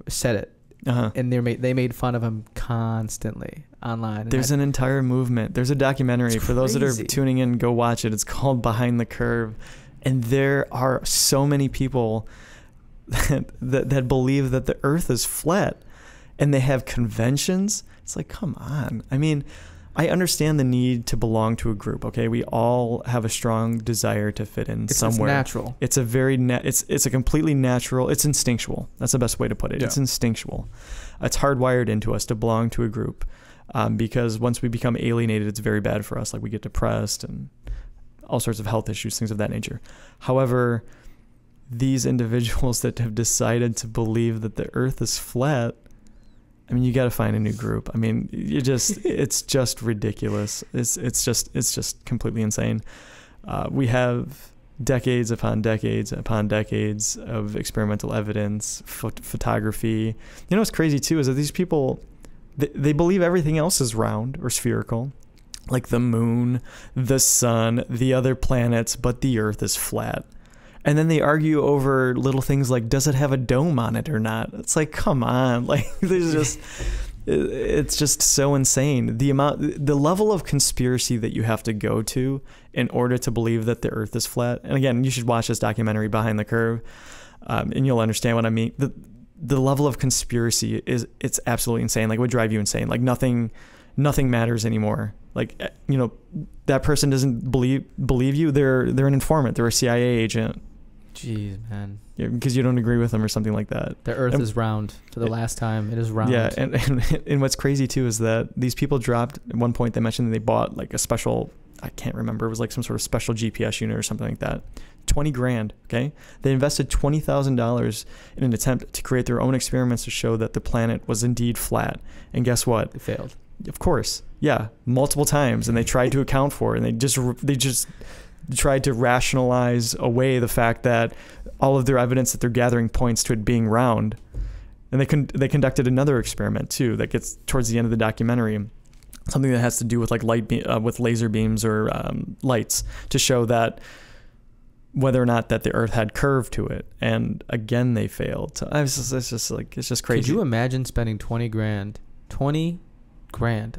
said it. And they made fun of him constantly online. There's an entire movement. There's a documentary for those that are tuning in. Go watch it. It's called Behind the Curve, and there are so many people that believe that the Earth is flat, and they have conventions. It's like, come on. I mean, I understand the need to belong to a group. Okay, we all have a strong desire to fit in somewhere. It's natural. It's a very it's a completely natural. It's instinctual. That's the best way to put it. Yeah. It's instinctual. It's hardwired into us to belong to a group, because once we become alienated, it's very bad for us. Like we get depressed and all sorts of health issues, things of that nature. However, these individuals that have decided to believe that the Earth is flat, I mean, you got to find a new group. I mean, it's just ridiculous. It's just completely insane. We have decades upon decades upon decades of experimental evidence, photography. What's crazy too is that these people, they believe everything else is round or spherical, like the moon, the sun, the other planets, but the Earth is flat. And then they argue over little things like, does it have a dome on it or not? It's like, come on. Like, it's just so insane. The level of conspiracy that you have to go to in order to believe that the Earth is flat. And again, you should watch this documentary Behind the Curve, and you'll understand what I mean. The level of conspiracy it's absolutely insane. Like, it would drive you insane. Like, nothing nothing matters anymore. Like, you know, that person doesn't believe you. They're an informant. They're a CIA agent. Jeez, man. Yeah, because you don't agree with them or something like that. The Earth is round. For the last time, it is round. Yeah, and what's crazy too is that these people dropped at one point. They mentioned that they bought like a special, I can't remember. It was like some sort of special GPS unit or something like that. $20,000. Okay, they invested $20,000 in an attempt to create their own experiments to show that the planet was indeed flat. And guess what? It failed. Of course, yeah, multiple times, and they tried to account for it, and they just tried to rationalize away the fact that all of their evidence that they're gathering points to it being round. And they conducted another experiment too that gets towards the end of the documentary, something that has to do with like with laser beams or lights, to show that whether or not that the Earth had curve to it. And again, they failed. So it's just crazy. Could you imagine spending $20,000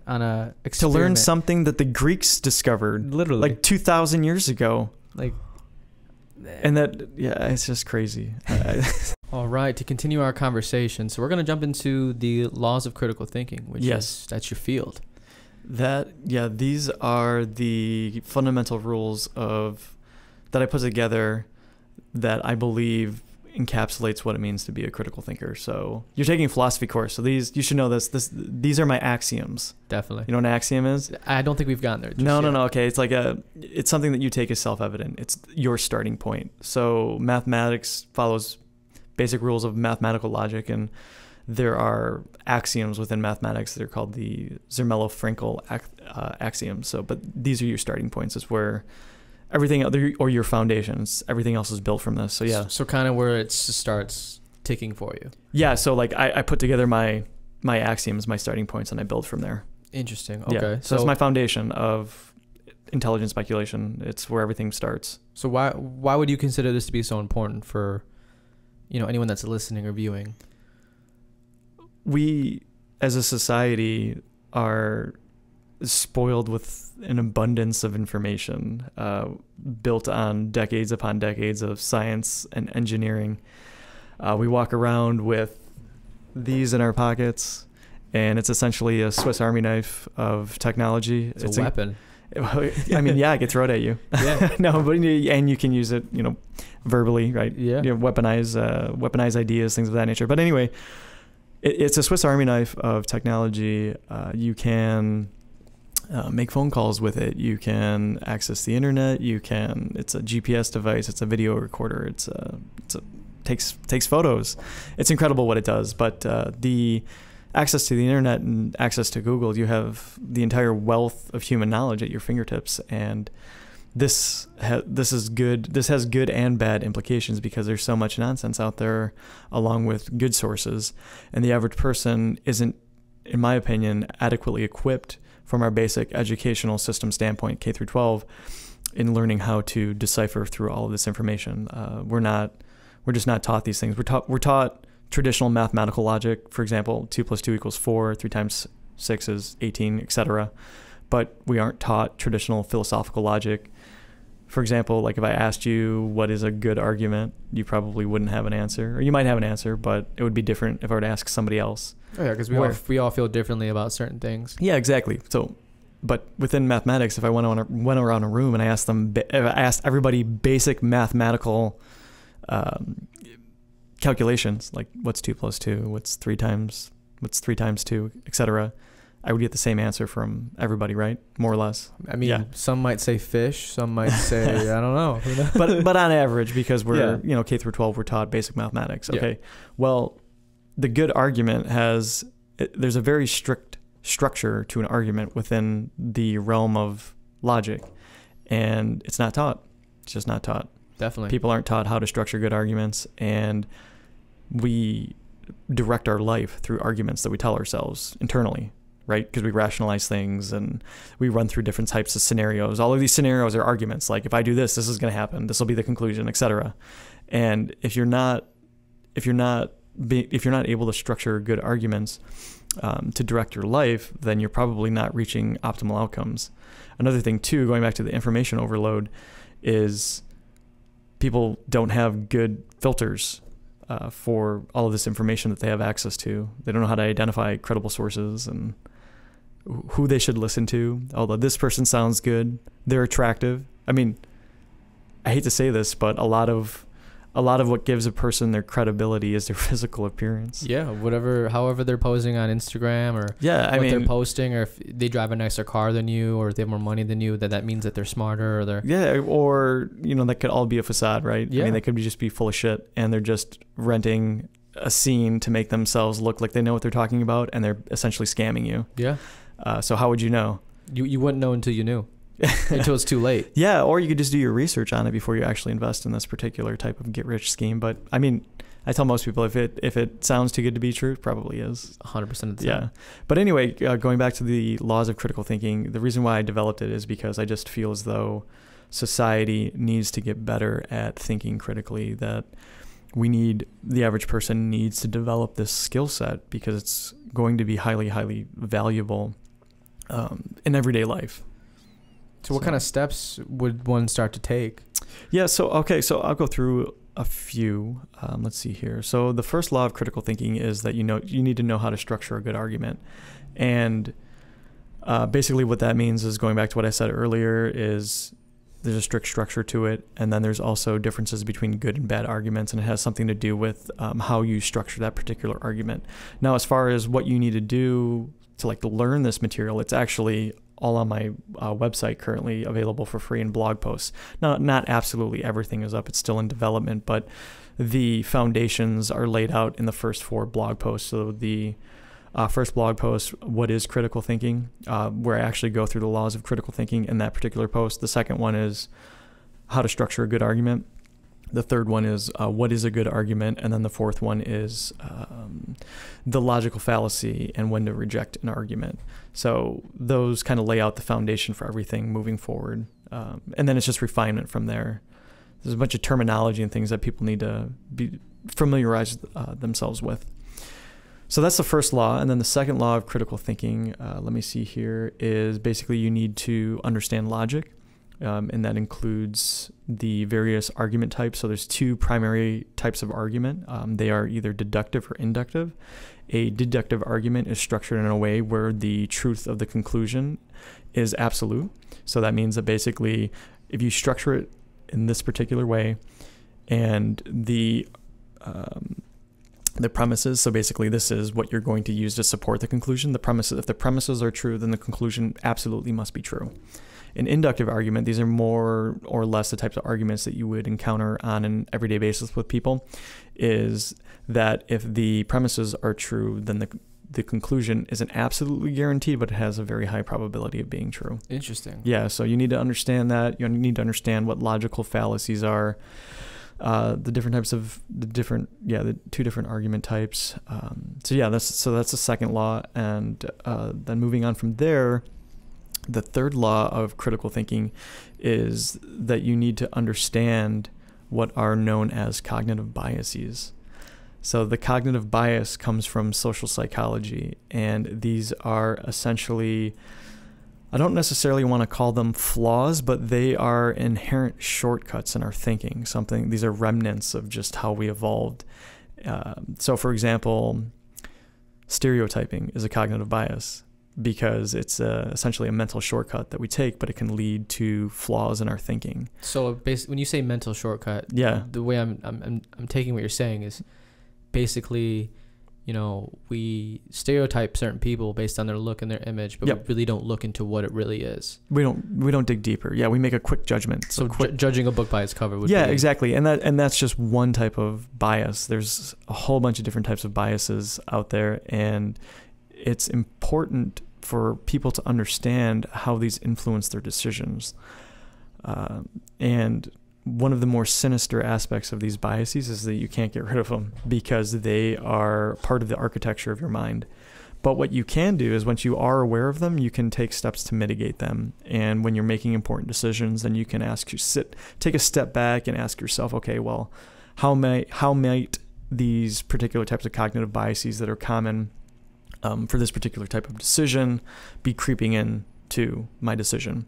on a experiment to learn something that the Greeks discovered literally like 2,000 years ago? Like, and that, yeah, it's just crazy. All right, to continue our conversation, so we're going to jump into the laws of critical thinking, which that's your field. These are the fundamental rules that I put together that I believe encapsulates what it means to be a critical thinker. So you're taking a philosophy course, so you should know these are my axioms. Definitely. You know what an axiom is? I don't think we've gotten there. No. Okay, it's something that you take as self-evident. It's your starting point. So mathematics follows basic rules of mathematical logic, and there are axioms within mathematics that are called the Zermelo-Fraenkel axioms. So, but these are your starting points. It's where everything other, or your foundations, everything else is built from this. So yeah. So kind of where it starts ticking for you. Yeah. So like I put together my axioms, my starting points, and I build from there. Interesting. Okay. Yeah. So it's my foundation of intelligent speculation. It's where everything starts. So why would you consider this to be so important for, anyone that's listening or viewing? We, as a society, are spoiled with an abundance of information built on decades upon decades of science and engineering. We walk around with these in our pockets, and it's essentially a Swiss Army knife of technology. It's a weapon. I mean, yeah, I could throw it at you. Yeah. No, but and you can use it, verbally, right? Yeah. Weaponize ideas, things of that nature. But anyway, it's a Swiss Army knife of technology. You can make phone calls with it. You can access the internet. It's a GPS device. It's a video recorder. Takes photos. It's incredible what it does. But the access to the internet and access to Google, you have the entire wealth of human knowledge at your fingertips. And this is good. This has good and bad implications because there's so much nonsense out there, along with good sources. And the average person isn't, in my opinion, adequately equipped from our basic educational system standpoint, K through 12, in learning how to decipher through all of this information. We're just not taught these things. We're taught traditional mathematical logic, for example, 2 + 2 = 4, 3 × 6 is 18, etc. But we aren't taught traditional philosophical logic. For example, like if I asked you what is a good argument, you probably wouldn't have an answer, or you might have an answer, but it would be different if I were to ask somebody else. Oh yeah, because we all feel differently about certain things. Yeah, exactly. So, but within mathematics, if I went around a room and I asked everybody basic mathematical calculations, like what's 2 + 2, what's 3 × 2, etc., I would get the same answer from everybody, right? More or less. I mean, Some might say fish, some might say I don't know. but on average, because we're K through 12, we're taught basic mathematics. Okay. Yeah. Well, the good argument there's a very strict structure to an argument within the realm of logic, and it's not taught. It's just not taught. Definitely. People aren't taught how to structure good arguments, and we direct our life through arguments that we tell ourselves internally, right? Because we rationalize things and we run through different types of scenarios. All of these scenarios are arguments. Like, if I do this, this is going to happen. This will be the conclusion, etc. And if you're not able to structure good arguments to direct your life, then you're probably not reaching optimal outcomes. Another thing too, going back to the information overload, is people don't have good filters for all of this information that they have access to. They don't know how to identify credible sources, and who they should listen to. Although this person sounds good, they're attractive. I mean, I hate to say this, but a lot of what gives a person their credibility is their physical appearance. Yeah, however they're posing on Instagram, or what they're posting, or if they drive a nicer car than you, or if they have more money than you, that means that they're smarter, or they're or that could all be a facade, right? Yeah. I mean, they could just be full of shit, and they're just renting a scene to make themselves look like they know what they're talking about, and they're essentially scamming you. Yeah. So how would you know? You wouldn't know until you knew. Until it's too late. Yeah, or you could just do your research on it before you actually invest in this particular type of get-rich scheme. But I mean, I tell most people if it sounds too good to be true, it probably is. 100% of the time. Yeah. But anyway, going back to the laws of critical thinking, the reason why I developed it is because I just feel as though society needs to get better at thinking critically, that the average person needs to develop this skill set because it's going to be highly, highly valuable in everyday life. So what kind of steps would one start to take? Yeah, so I'll go through a few. Let's see here. So the first law of critical thinking is that you need to know how to structure a good argument. And basically what that means is, going back to what I said earlier, is there's a strict structure to it, and then there's also differences between good and bad arguments, and it has something to do with how you structure that particular argument. Now, as far as what you need to do to learn this material, it's actually all on my website, currently available for free in blog posts. Now, not absolutely everything is up. It's still in development, but the foundations are laid out in the first 4 blog posts. So the first blog post, what is critical thinking, where I actually go through the laws of critical thinking in that particular post. The second one is how to structure a good argument. The third one is what is a good argument, and then the fourth one is the logical fallacy and when to reject an argument. So those kind of lay out the foundation for everything moving forward, and then it's just refinement from there. There's a bunch of terminology and things that people need to be familiarize themselves with. So that's the first law, and then the second law of critical thinking, let me see here, is basically you need to understand logic. And that includes the various argument types. So there's 2 primary types of argument. They are either deductive or inductive. A deductive argument is structured in a way where the truth of the conclusion is absolute. So that means that basically, if you structure it in this particular way, and the premises, so basically this is what you're going to use to support the conclusion. If the premises are true, then the conclusion absolutely must be true. An inductive argument, these are more or less the types of arguments that you would encounter on an everyday basis with people, is that if the premises are true, then the conclusion isn't absolutely guaranteed, but it has a very high probability of being true. Interesting. Yeah, so you need to understand that. You need to understand what logical fallacies are, the 2 different argument types. That's the second law, and then moving on from there, the third law of critical thinking is that you need to understand what are known as cognitive biases. So the cognitive bias comes from social psychology, and these are essentially, I don't necessarily want to call them flaws, but they are inherent shortcuts in our thinking. These are remnants of just how we evolved. So for example, stereotyping is a cognitive bias, because it's essentially a mental shortcut that we take, but it can lead to flaws in our thinking. So basically, when you say mental shortcut, the way I'm taking what you're saying is basically, we stereotype certain people based on their look and their image, but we really don't look into what it really is. We don't dig deeper. Yeah, we make a quick judgment. So judging a book by its cover would be... Yeah, exactly. And that's just one type of bias. There's a whole bunch of different types of biases out there, and it's important for people to understand how these influence their decisions. And one of the more sinister aspects of these biases is that you can't get rid of them because they are part of the architecture of your mind. But what you can do is, once you are aware of them, you can take steps to mitigate them. And when you're making important decisions, then you can take a step back and ask yourself, okay, well, how might these particular types of cognitive biases that are common for this particular type of decision be creeping into my decision?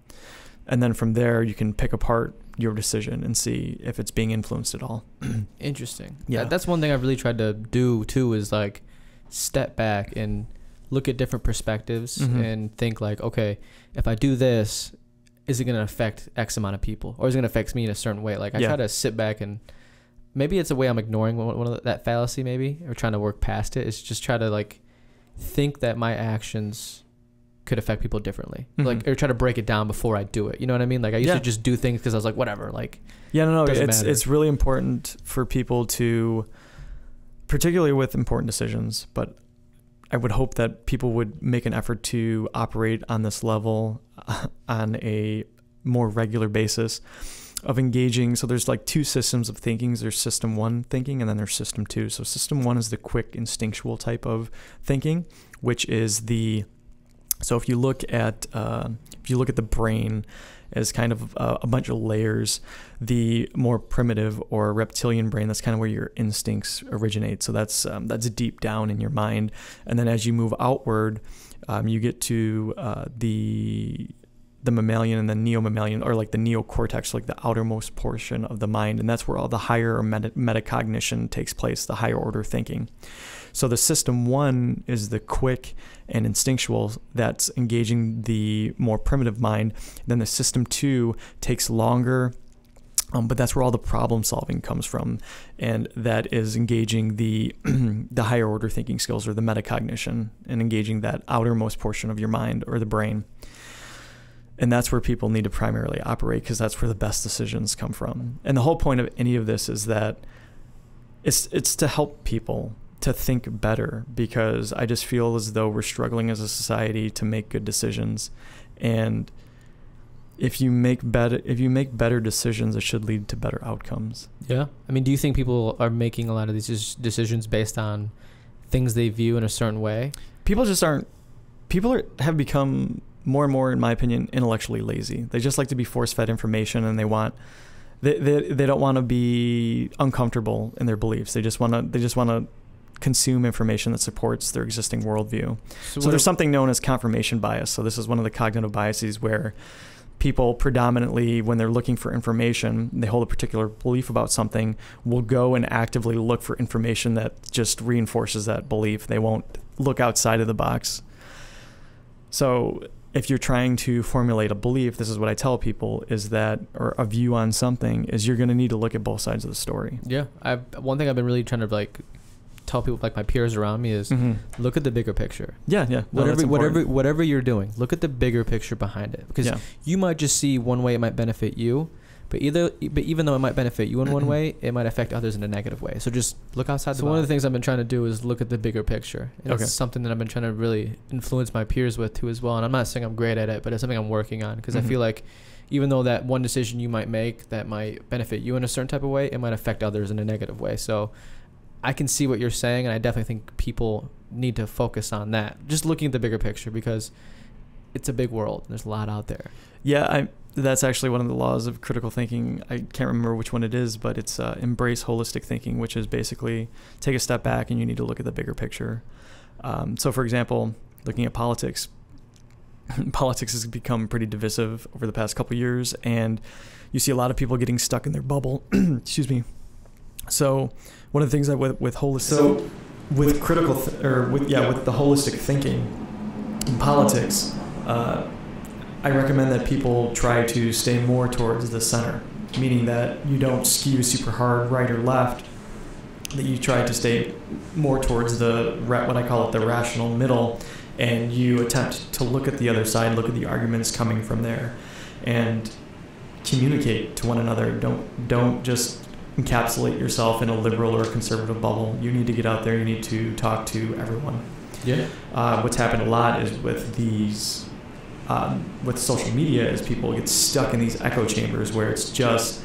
And then from there, you can pick apart your decision and see if it's being influenced at all. Interesting. Yeah, that's one thing I've really tried to do too, is step back and look at different perspectives Mm-hmm. and think like, okay, if I do this, is it going to affect X amount of people, or is it going to affect me in a certain way? Like I try to sit back, and maybe it's a way I'm ignoring one of that fallacy, maybe, or trying to work past it. Is just try to like think that my actions could affect people differently, Mm-hmm. like, or try to break it down before I do it. You know what I mean? Like I used to just do things because I was like, whatever. Like, no, doesn't matter. It's really important for people to, particularly with important decisions, but I would hope that people would make an effort to operate on this level on a more regular basis of engaging. So there's like two systems of thinking. There's system 1 thinking, and then there's system 2. So system 1 is the quick instinctual type of thinking, which is so if you look at the brain as kind of a bunch of layers, the more primitive or reptilian brain, that's kind of where your instincts originate. So that's deep down in your mind. And then as you move outward, you get to the mammalian and the neo-mammalian, or like the neocortex, like the outermost portion of the mind. And that's where all the higher metacognition takes place, the higher order thinking. So the system 1 is the quick and instinctual, that's engaging the more primitive mind. Then the system 2 takes longer, but that's where all the problem solving comes from. And that is engaging the the higher order thinking skills, or the metacognition, and engaging that outermost portion of your mind, or the brain. And that's where people need to primarily operate, because that's where the best decisions come from. And the whole point of any of this is that it's to help people to think better, because I just feel as though we're struggling as a society to make good decisions. And if you make better decisions, it should lead to better outcomes. Yeah. I mean, do you think people are making a lot of these decisions based on things they view in a certain way? People have become more and more, in my opinion, intellectually lazy. They just like to be force-fed information, and they don't want to be uncomfortable in their beliefs. They just want to consume information that supports their existing worldview. So there's something known as confirmation bias. So this is one of the cognitive biases where people predominantly, when they're looking for information, they hold a particular belief about something, will go and actively look for information that just reinforces that belief. They won't look outside of the box. So if you're trying to formulate a belief, this is what I tell people, is that, or a view on something, is you're going to need to look at both sides of the story. Yeah. One thing I've been really trying to like tell people, like my peers around me, is look at the bigger picture. Yeah. No, whatever you're doing, look at the bigger picture behind it, because you might just see one way it might benefit you, but even though it might benefit you in one way, it might affect others in a negative way. So just look outside the box. One of the things I've been trying to do is look at the bigger picture. And it's something that I've been trying to really influence my peers with too as well. And I'm not saying I'm great at it, but it's something I'm working on, because I feel like even though that one decision you might make that might benefit you in a certain type of way, it might affect others in a negative way. So I can see what you're saying, and I definitely think people need to focus on that. Just looking at the bigger picture, because it's a big world. There's a lot out there. Yeah, that's actually one of the laws of critical thinking. I can't remember which one it is, but it's embrace holistic thinking, which is basically take a step back and you need to look at the bigger picture. So, for example, looking at politics, politics has become pretty divisive over the past couple of years, and you see a lot of people getting stuck in their bubble. Excuse me. So one of the things that with the holistic thinking in politics, I recommend that people try to stay more towards the center, meaning that you don't skew super hard right or left, that you try to stay more towards what I call it, the rational middle, and you attempt to look at the other side, look at the arguments coming from there, and communicate to one another. Don't just encapsulate yourself in a liberal or conservative bubble. You need to get out there. You need to talk to everyone. Yeah. What's happened a lot is with these, with social media, is people get stuck in these echo chambers where it's just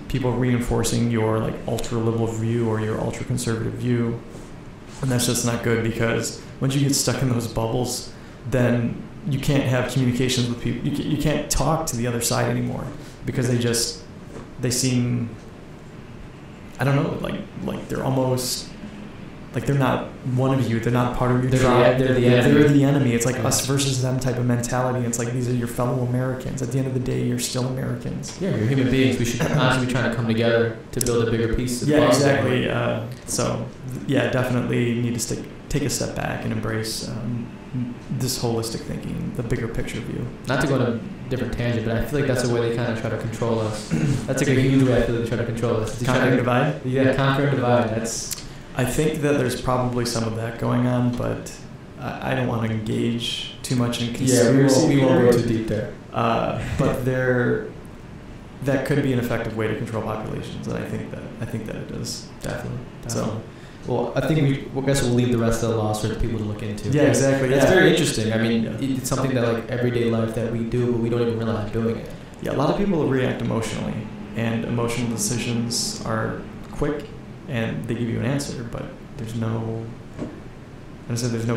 people reinforcing your like ultra liberal view or your ultra conservative view, and that's just not good, because once you get stuck in those bubbles, then you can't have communications with people. You can't talk to the other side anymore, because they seem, I don't know, like they're almost like they're not one of you. They're not part of your tribe. They're the enemy. It's like us versus them type of mentality. It's like these are your fellow Americans. At the end of the day, you're still Americans. Yeah, you're human beings. We should honestly be trying to come together to build a bigger piece of exactly. So, yeah, definitely need to take a step back and embrace this holistic thinking, the bigger picture view. Not to go on a different tangent, but I feel like that's the way they kind of try to control us. That's like a huge way I feel like they try to control us. Conquer and divide? Yeah, conquer and divide. I think that there's probably some of that going on, but I don't want to engage too much in conspiracy. Yeah, we won't go too deep there. But that could be an effective way to control populations, and I think that it is. Definitely. So. Well, I think I guess we'll leave the rest of the laws for people to look into. Yeah, exactly. It's very interesting. I mean, it's something that like everyday life that we do, but we don't even realize we're doing it. Yeah, a lot of people react emotionally, and emotional decisions are quick, and they give you an answer, but there's no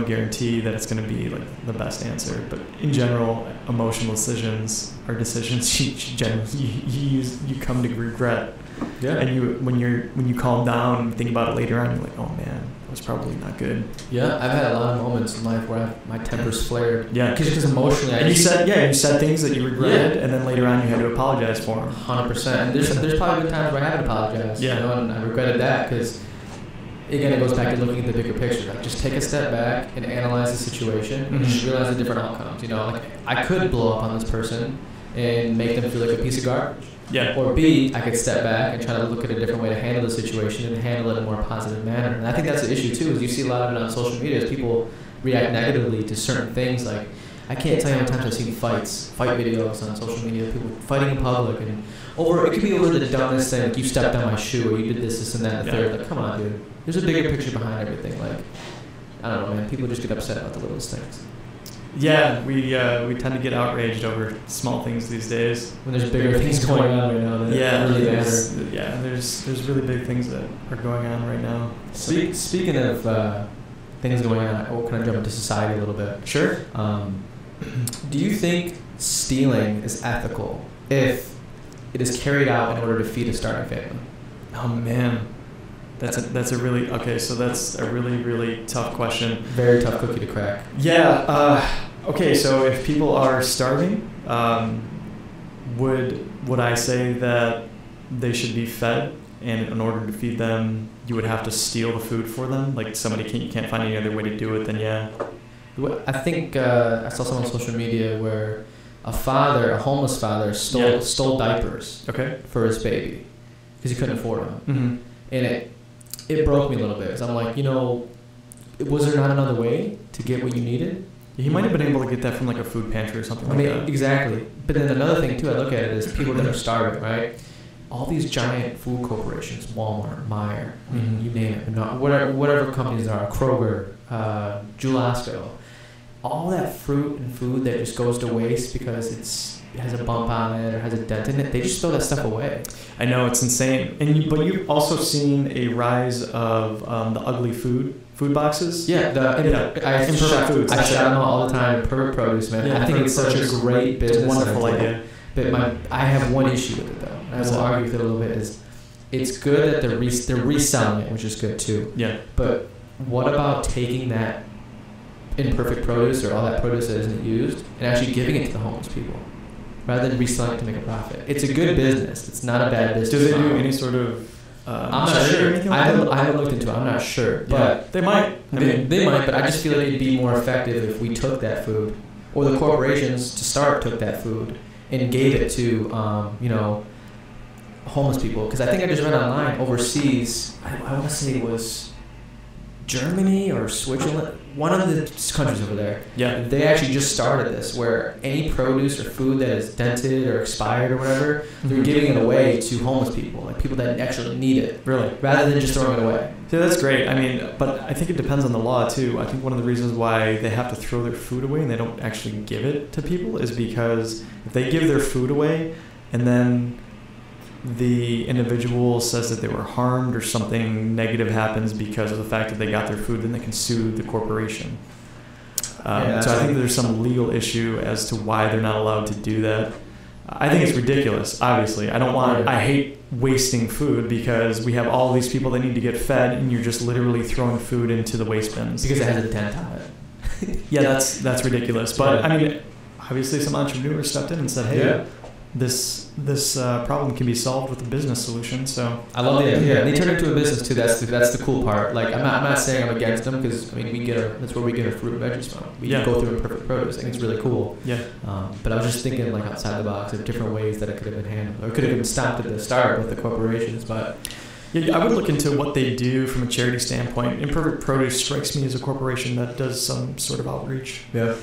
guarantee that it's going to be like the best answer. But in general, emotional decisions are decisions you come to regret. Yeah. And when you calm down and think about it later on, you're like, oh man, that was probably not good. Yeah, I've had a lot of moments in life where my temper's flared. Yeah. Because emotionally, and you said things that you regretted, and then later on you had to apologize for them. 100%. And there's probably been times where I haven't apologized. Yeah. You know, and I regretted that because. Again, it goes back to looking at the bigger picture. Like, just take a step back and analyze the situation and just realize the different outcomes. You know, like I could blow up on this person and make them feel like a piece of garbage. Yeah. Or B, I could step back and try to look at a different way to handle the situation and handle it in a more positive manner. And I think that's the issue too. Is you see a lot of it on social media. Is people react negatively to certain things. Like I can't tell you how many times I've seen fight videos on social media. People fighting in public and it could be over the dumbest thing. Like you stepped on my shoe or you did this and that and the third. Like come on, dude. There's a bigger picture behind everything. Like, I don't know, man. People just get upset about the littlest things. Yeah, we tend to get outraged over small things these days. When there's bigger things going on right now that really matter. Yeah, there's really big things that are going on right now. Speaking of things going on, can I jump into society a little bit? Sure. Do you think stealing is ethical if it is carried out in order to feed a starving family? Oh man. That's a really really tough question. Very tough cookie to crack. Yeah. Okay. So if people are starving, would I say that they should be fed, and in order to feed them, you would have to steal the food for them? Like you can't find any other way to do it, then yeah. I think I saw something on social media where a homeless father, stole diapers for his baby because he couldn't afford them, and it broke me a little bit because I'm like, was there not another way to get what you needed? He might have been able to get that from like a food pantry or something like that. Exactly. But then another thing too, I look at it is people that are starving, right? All these giant food corporations, Walmart, Meijer, you name it, whatever companies there are, Kroger, Julasco, all that fruit and food that just goes to waste because it has a bump on it or has a dent in it, they just throw that stuff away. I know, it's insane. But you've also seen a rise of the ugly food boxes. Yeah, imperfect foods. I shout them out all the time. Perfect produce, man. Yeah, I think it's such a great business. It's a wonderful idea. But I have one issue with it though. And I will argue with it a little bit. Is it's good that they're reselling it, which is good too. Yeah. But what about taking that imperfect produce or all that produce that isn't used and actually giving it to the homeless people rather than reselling it to make a profit? It's a good business. It's not a bad business. Do they do any sort of I'm not sure. I haven't looked into it. I'm not sure. But they might. They might, but I just feel like it'd be more effective if we took that food, or the corporations to start took that food and gave it to homeless people. Because I think I just read online overseas. I want to say it was Germany or Switzerland, one of the countries over there. Yeah. They actually just started this where any produce or food that is dented or expired or whatever, they're giving it away to homeless people, like people that actually need it. Really? Rather than just throwing it away. Yeah, that's great. But I think it depends on the law too. I think one of the reasons why they have to throw their food away and they don't actually give it to people is because if they give their food away and then the individual says that they were harmed or something negative happens because of the fact that they got their food, then they can sue the corporation. So I think there's some legal issue as to why they're not allowed to do that. I think it's ridiculous, obviously. I hate wasting food because we have all these people that need to get fed and you're just literally throwing food into the waste bins. Because it has a dent on it. Yeah, that's ridiculous. But obviously some entrepreneurs stepped in and said, hey, this problem can be solved with a business solution. So I love it. Yeah, they turn it into a business too. That's the cool part. Like I'm not saying I'm against them, because I mean that's where we get our fruit and veggies from. We go through imperfect produce. I think it's really cool. Yeah. But I was just thinking like outside the box of different ways that it could have been handled, or could have been stopped at the start with the corporations. But yeah, I would look into what they do from a charity standpoint. Imperfect Produce strikes me as a corporation that does some sort of outreach. Yeah.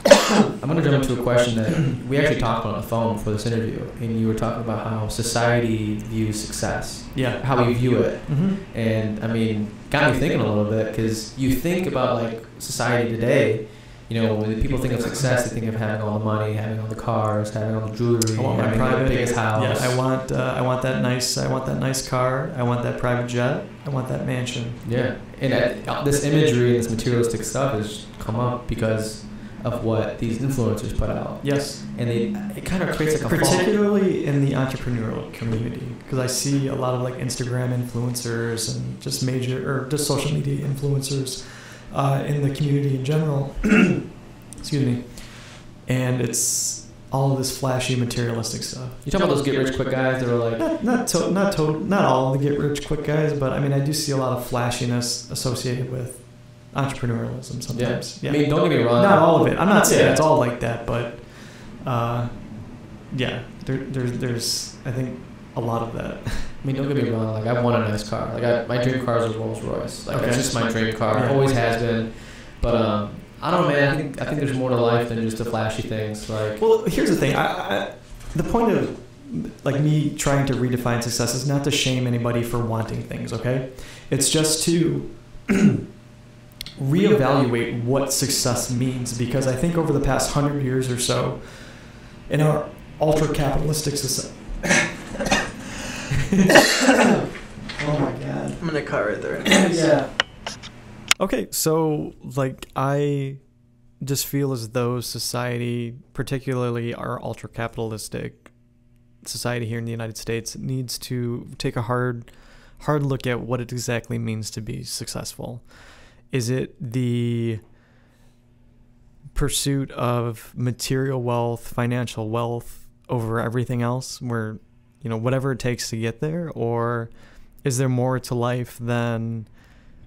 I'm going to jump into a question that we actually talked on the phone for this interview, and you were talking about how society views success. Yeah. How we view it. Mm-hmm. And I mean, got me thinking a little bit, because you think about like society today, you know, when people think of success, they think of having all the money, having all the cars, having all the jewelry, having the biggest house. Yeah, I want that nice car. I want that private jet. I want that mansion. Yeah. And this imagery and this materialistic stuff has come up because of what these influencers put out. Yes. And it kind of creates like a particularly in the entrepreneurial community, because I see a lot of like Instagram influencers and just just social media influencers in the community in general. Excuse me. And it's all of this flashy materialistic stuff. You talking about those get rich quick guys that are like not all the get rich quick guys, but I mean I do see a lot of flashiness associated with entrepreneurialism sometimes. Yeah. I mean, don't get me wrong. Not all of it. I'm not saying it's all like that, but there's I think a lot of that. I mean, don't get me wrong. Like I want a nice car. Like my dream car is a Rolls Royce. Like it's just my dream car. It always has been. But I don't know, man. I think there's more to life than just the flashy things. Like, well, here's the thing. The point of like me trying to redefine success is not to shame anybody for wanting things. Okay, it's just to reevaluate what success means, because I think over the past 100 years or so, in our ultra-capitalistic society. Oh my God! I'm in a car right there. Yeah. Okay, so like I just feel as though society, particularly our ultra-capitalistic society here in the United States, needs to take a hard look at what it exactly means to be successful. Is it the pursuit of material wealth, financial wealth over everything else, where, you know, whatever it takes to get there? Or is there more to life than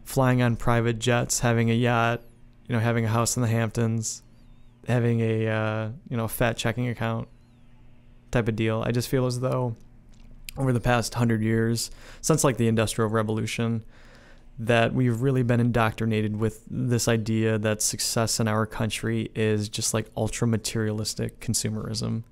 flying on private jets, having a yacht, you know, having a house in the Hamptons, having a, fat checking account type of deal? I just feel as though over the past 100 years, since like the Industrial Revolution, that we've really been indoctrinated with this idea that success in our country is just like ultra materialistic consumerism,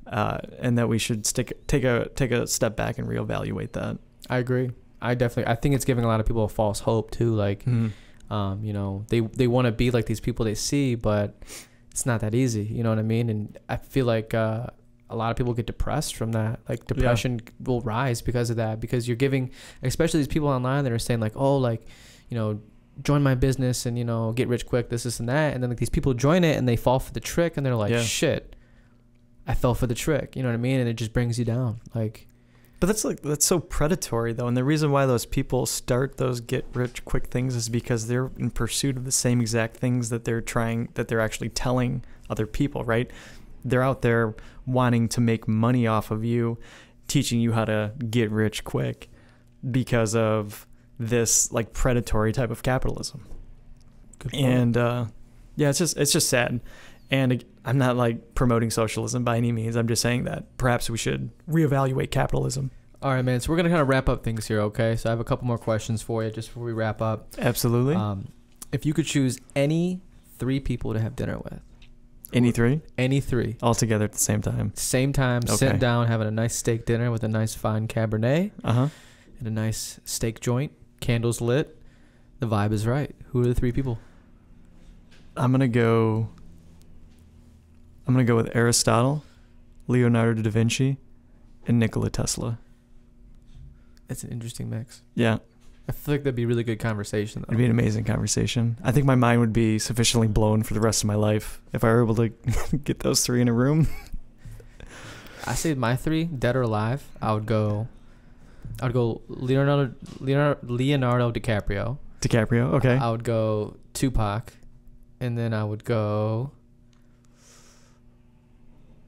and that we should take a step back and reevaluate that. I agree. I think it's giving a lot of people a false hope too. Like, they want to be like these people they see, but it's not that easy. You know what I mean? And I feel like a lot of people get depressed from that. Like depression will rise because of that, because you're giving, especially these people online that are saying like, oh, like, join my business and, get rich quick, this and that. And then like these people join it and they fall for the trick and they're like, shit, I fell for the trick. You know what I mean? And it just brings you down. Like, but that's so predatory though. And the reason why those people start those get rich quick things is because they're in pursuit of the same exact things that they're actually telling other people, right? They're out there wanting to make money off of you, teaching you how to get rich quick because of this like predatory type of capitalism. And it's just sad. And I'm not like promoting socialism by any means. I'm just saying that perhaps we should reevaluate capitalism. All right, man. So we're going to kind of wrap up things here, okay? So I have a couple more questions for you just before we wrap up. Absolutely. If you could choose any 3 people to have dinner with. Any 3? Any 3. All together at the same time. Same time, okay. Sitting down, having a nice steak dinner with a nice fine Cabernet. Uh-huh. And a nice steak joint, candles lit. The vibe is right. Who are the 3 people? I'm going to go with Aristotle, Leonardo da Vinci, and Nikola Tesla. That's an interesting mix. Yeah. I feel like that'd be a really good conversation, though. It'd be an amazing conversation. I think my mind would be sufficiently blown for the rest of my life if I were able to get those 3 in a room. I say my 3, dead or alive. I would go Leonardo DiCaprio. DiCaprio, okay. I would go Tupac, and then I would go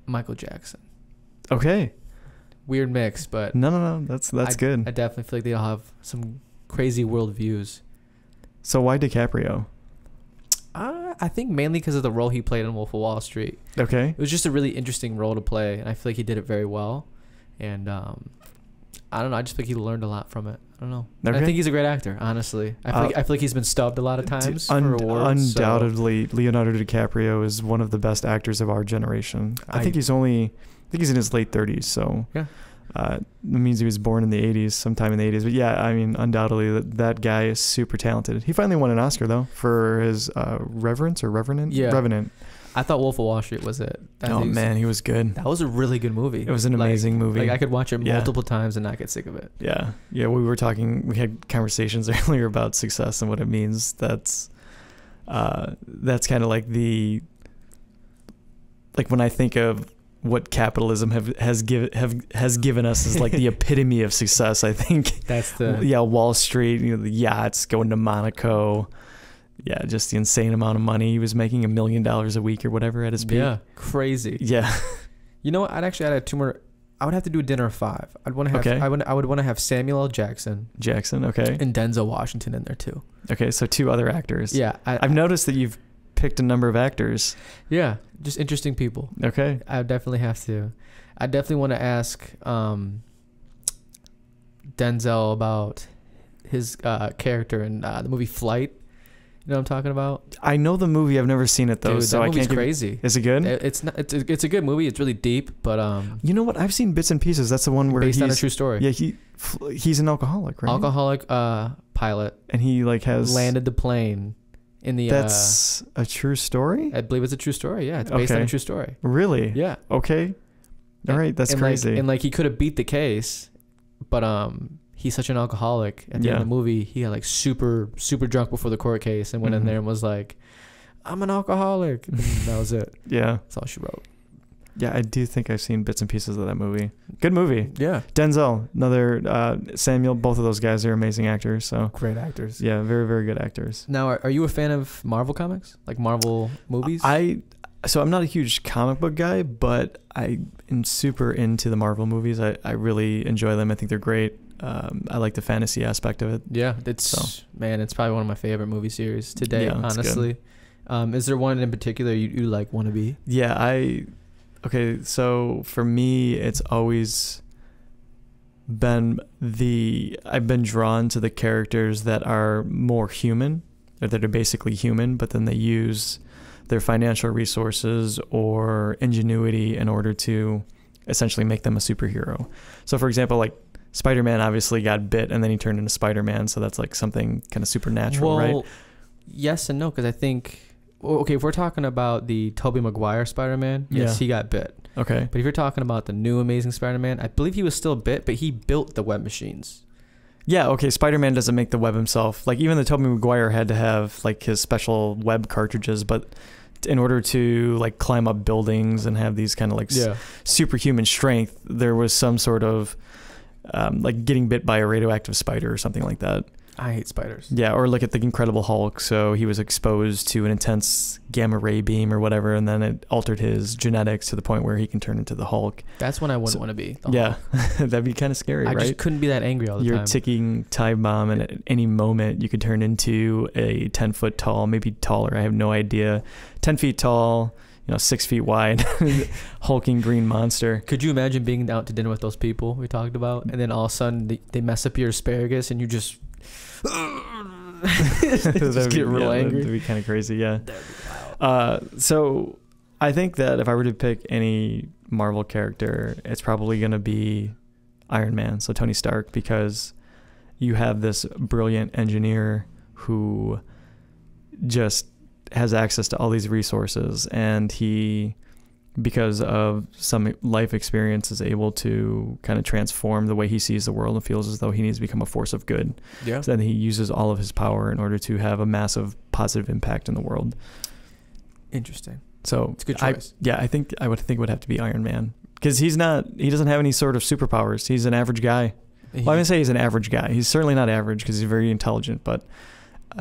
Michael Jackson. Okay. Weird mix, but No. That's good. I definitely feel like they all have some crazy worldviews. So why DiCaprio? I think mainly because of the role he played in Wolf of Wall Street. Okay. It was just a really interesting role to play, and I feel like he did it very well. And I don't know. I just think he learned a lot from it. I don't know. Okay. I think he's a great actor, honestly. I feel like he's been stubbed a lot of times for awards. Undoubtedly, so. Leonardo DiCaprio is one of the best actors of our generation. I think he's in his late 30s, so yeah. That means he was born in the 80s, sometime in the 80s. But yeah, I mean, undoubtedly, that guy is super talented. He finally won an Oscar, though, for his Revenant? Yeah. Revenant. I thought Wolf of Wall Street was it. Man, he was good. That was a really good movie. It was an amazing movie. Like I could watch it multiple times and not get sick of it. Yeah. Yeah, we had conversations earlier about success and what it means. That's kind of like when I think of what capitalism has given us is like the epitome of success. I think that's Wall Street, the yachts, going to Monaco. Yeah, just the insane amount of money. He was making $1 million a week or whatever at his peak. Yeah, crazy. Yeah. You know what? I'd add 2 more. I would have to do a dinner of 5. I'd want to have. Okay. I would want to have Samuel L. Jackson. Okay. And Denzel Washington in there too. Okay, so 2 other actors. Yeah, I've noticed that you've picked a number of actors. Yeah, just interesting people. Okay. I definitely have to. I definitely want to ask Denzel about his character in the movie Flight. You know what I'm talking about? I know the movie. I've never seen it though. Dude, so that movie's crazy. Is it good? It's not. It's a good movie. It's really deep, but you know what? I've seen bits and pieces. That's the one where based on a true story. Yeah, he's an alcoholic, right? Alcoholic pilot, and he has landed the plane in the. That's a true story. I believe it's a true story. Yeah, it's based on a true story. Really? Yeah. Okay. All right, that's crazy. He could have beat the case, but he's such an alcoholic. At the end of the movie, he got like super, super drunk before the court case and went in there and was like, I'm an alcoholic. And that was it. Yeah. That's all she wrote. Yeah, I do think I've seen bits and pieces of that movie. Good movie. Yeah. Denzel, another Samuel, both of those guys are amazing actors. So great actors. Yeah, very, very good actors. Now, are you a fan of Marvel comics? Like Marvel movies? So I'm not a huge comic book guy, but I am super into the Marvel movies. I really enjoy them. I think they're great. I like the fantasy aspect of it. Yeah, it's probably one of my favorite movie series to date, honestly. Is there one in particular you like want to be? Yeah, okay, so for me, it's always been I've been drawn to the characters that are more human, or that are basically human, but then they use their financial resources or ingenuity in order to essentially make them a superhero. So for example, like Spider-Man obviously got bit and then he turned into Spider-Man, so that's like something kind of supernatural, right? Yes and no, because I think, okay, if we're talking about the Tobey Maguire Spider-Man, yes, he got bit. Okay. But if you're talking about the new Amazing Spider-Man, I believe he was still bit, but he built the web machines. Yeah, okay, Spider-Man doesn't make the web himself. Like, even the Tobey Maguire had to have, like, his special web cartridges, but in order to, like, climb up buildings and have these kind of, like, superhuman strength, there was some sort of, like, getting bit by a radioactive spider or something like that. I hate spiders. Yeah, or look at the Incredible Hulk. So he was exposed to an intense gamma ray beam or whatever, and then it altered his genetics to the point where he can turn into the Hulk. That's when I wouldn't want to be. Yeah, that'd be kind of scary, right? I just couldn't be that angry all the time. You're a ticking time bomb, and at any moment you could turn into a 10-foot tall, maybe taller, I have no idea, 10 feet tall, 6 feet wide, hulking green monster. Could you imagine being out to dinner with those people we talked about, and then all of a sudden they mess up your asparagus and you just just get real angry? That'd be kind of crazy, yeah. So I think that if I were to pick any Marvel character, it's probably going to be Iron Man, so Tony Stark, because you have this brilliant engineer who just has access to all these resources, and he, because of some life experience, is able to kind of transform the way he sees the world and feels as though he needs to become a force of good. Yeah. So then he uses all of his power in order to have a massive positive impact in the world. Interesting. So it's a good choice. I think it would have to be Iron Man, because he doesn't have any sort of superpowers. He's an average guy. Well, I'm gonna say he's an average guy. He's certainly not average because he's very intelligent, but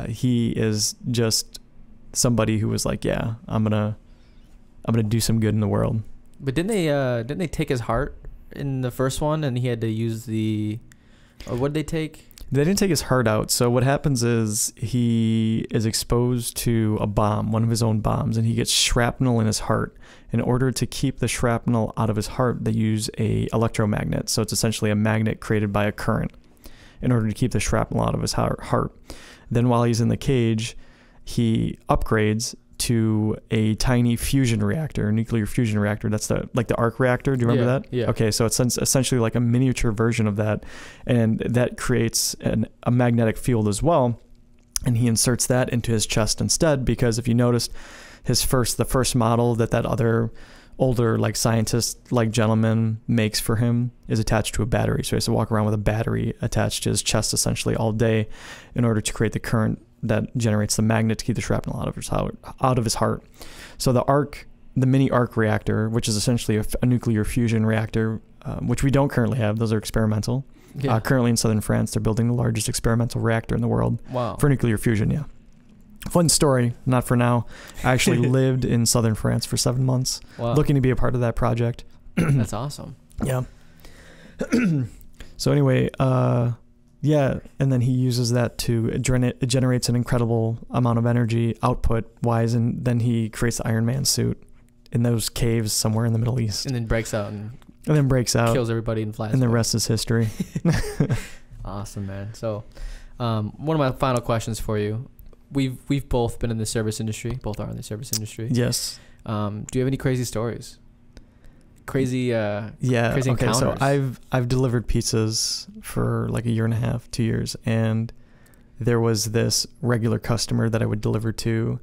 he is just somebody who was like, yeah, I'm gonna do some good in the world. But didn't they take his heart in the first one, and he had to use or what did they take? They didn't take his heart out. So what happens is he is exposed to a bomb, one of his own bombs, and he gets shrapnel in his heart. In order to keep the shrapnel out of his heart, they use a electromagnet. So it's essentially a magnet created by a current in order to keep the shrapnel out of his heart. Then while he's in the cage, he upgrades to a tiny fusion reactor, nuclear fusion reactor. That's the arc reactor. Do you remember that? Yeah. Okay, so it's essentially like a miniature version of that, and that creates a magnetic field as well. And he inserts that into his chest instead, because if you noticed, the first model that other older like scientist like gentleman makes for him is attached to a battery. So he has to walk around with a battery attached to his chest essentially all day in order to create the current that generates the magnet to keep the shrapnel out of his heart. So the mini arc reactor, which is essentially a nuclear fusion reactor, which we don't currently have. Those are experimental. Yeah. Currently in southern France, they're building the largest experimental reactor in the world. Wow. For nuclear fusion. Yeah. Fun story, not for now. I actually lived in southern France for 7 months, looking to be a part of that project. That's awesome. Yeah. So anyway, yeah, and then he uses that to it generates an incredible amount of energy output-wise, and then he creates the Iron Man suit in those caves somewhere in the Middle East. And then breaks out. Kills everybody and flies. And the rest is history. Awesome, man. So, one of my final questions for you. We've both been in the service industry. Both are in the service industry. Yes. Do you have any crazy stories? Crazy okay, encounters? So I've delivered pizzas for like 1.5 years, 2 years, and there was this regular customer that I would deliver to,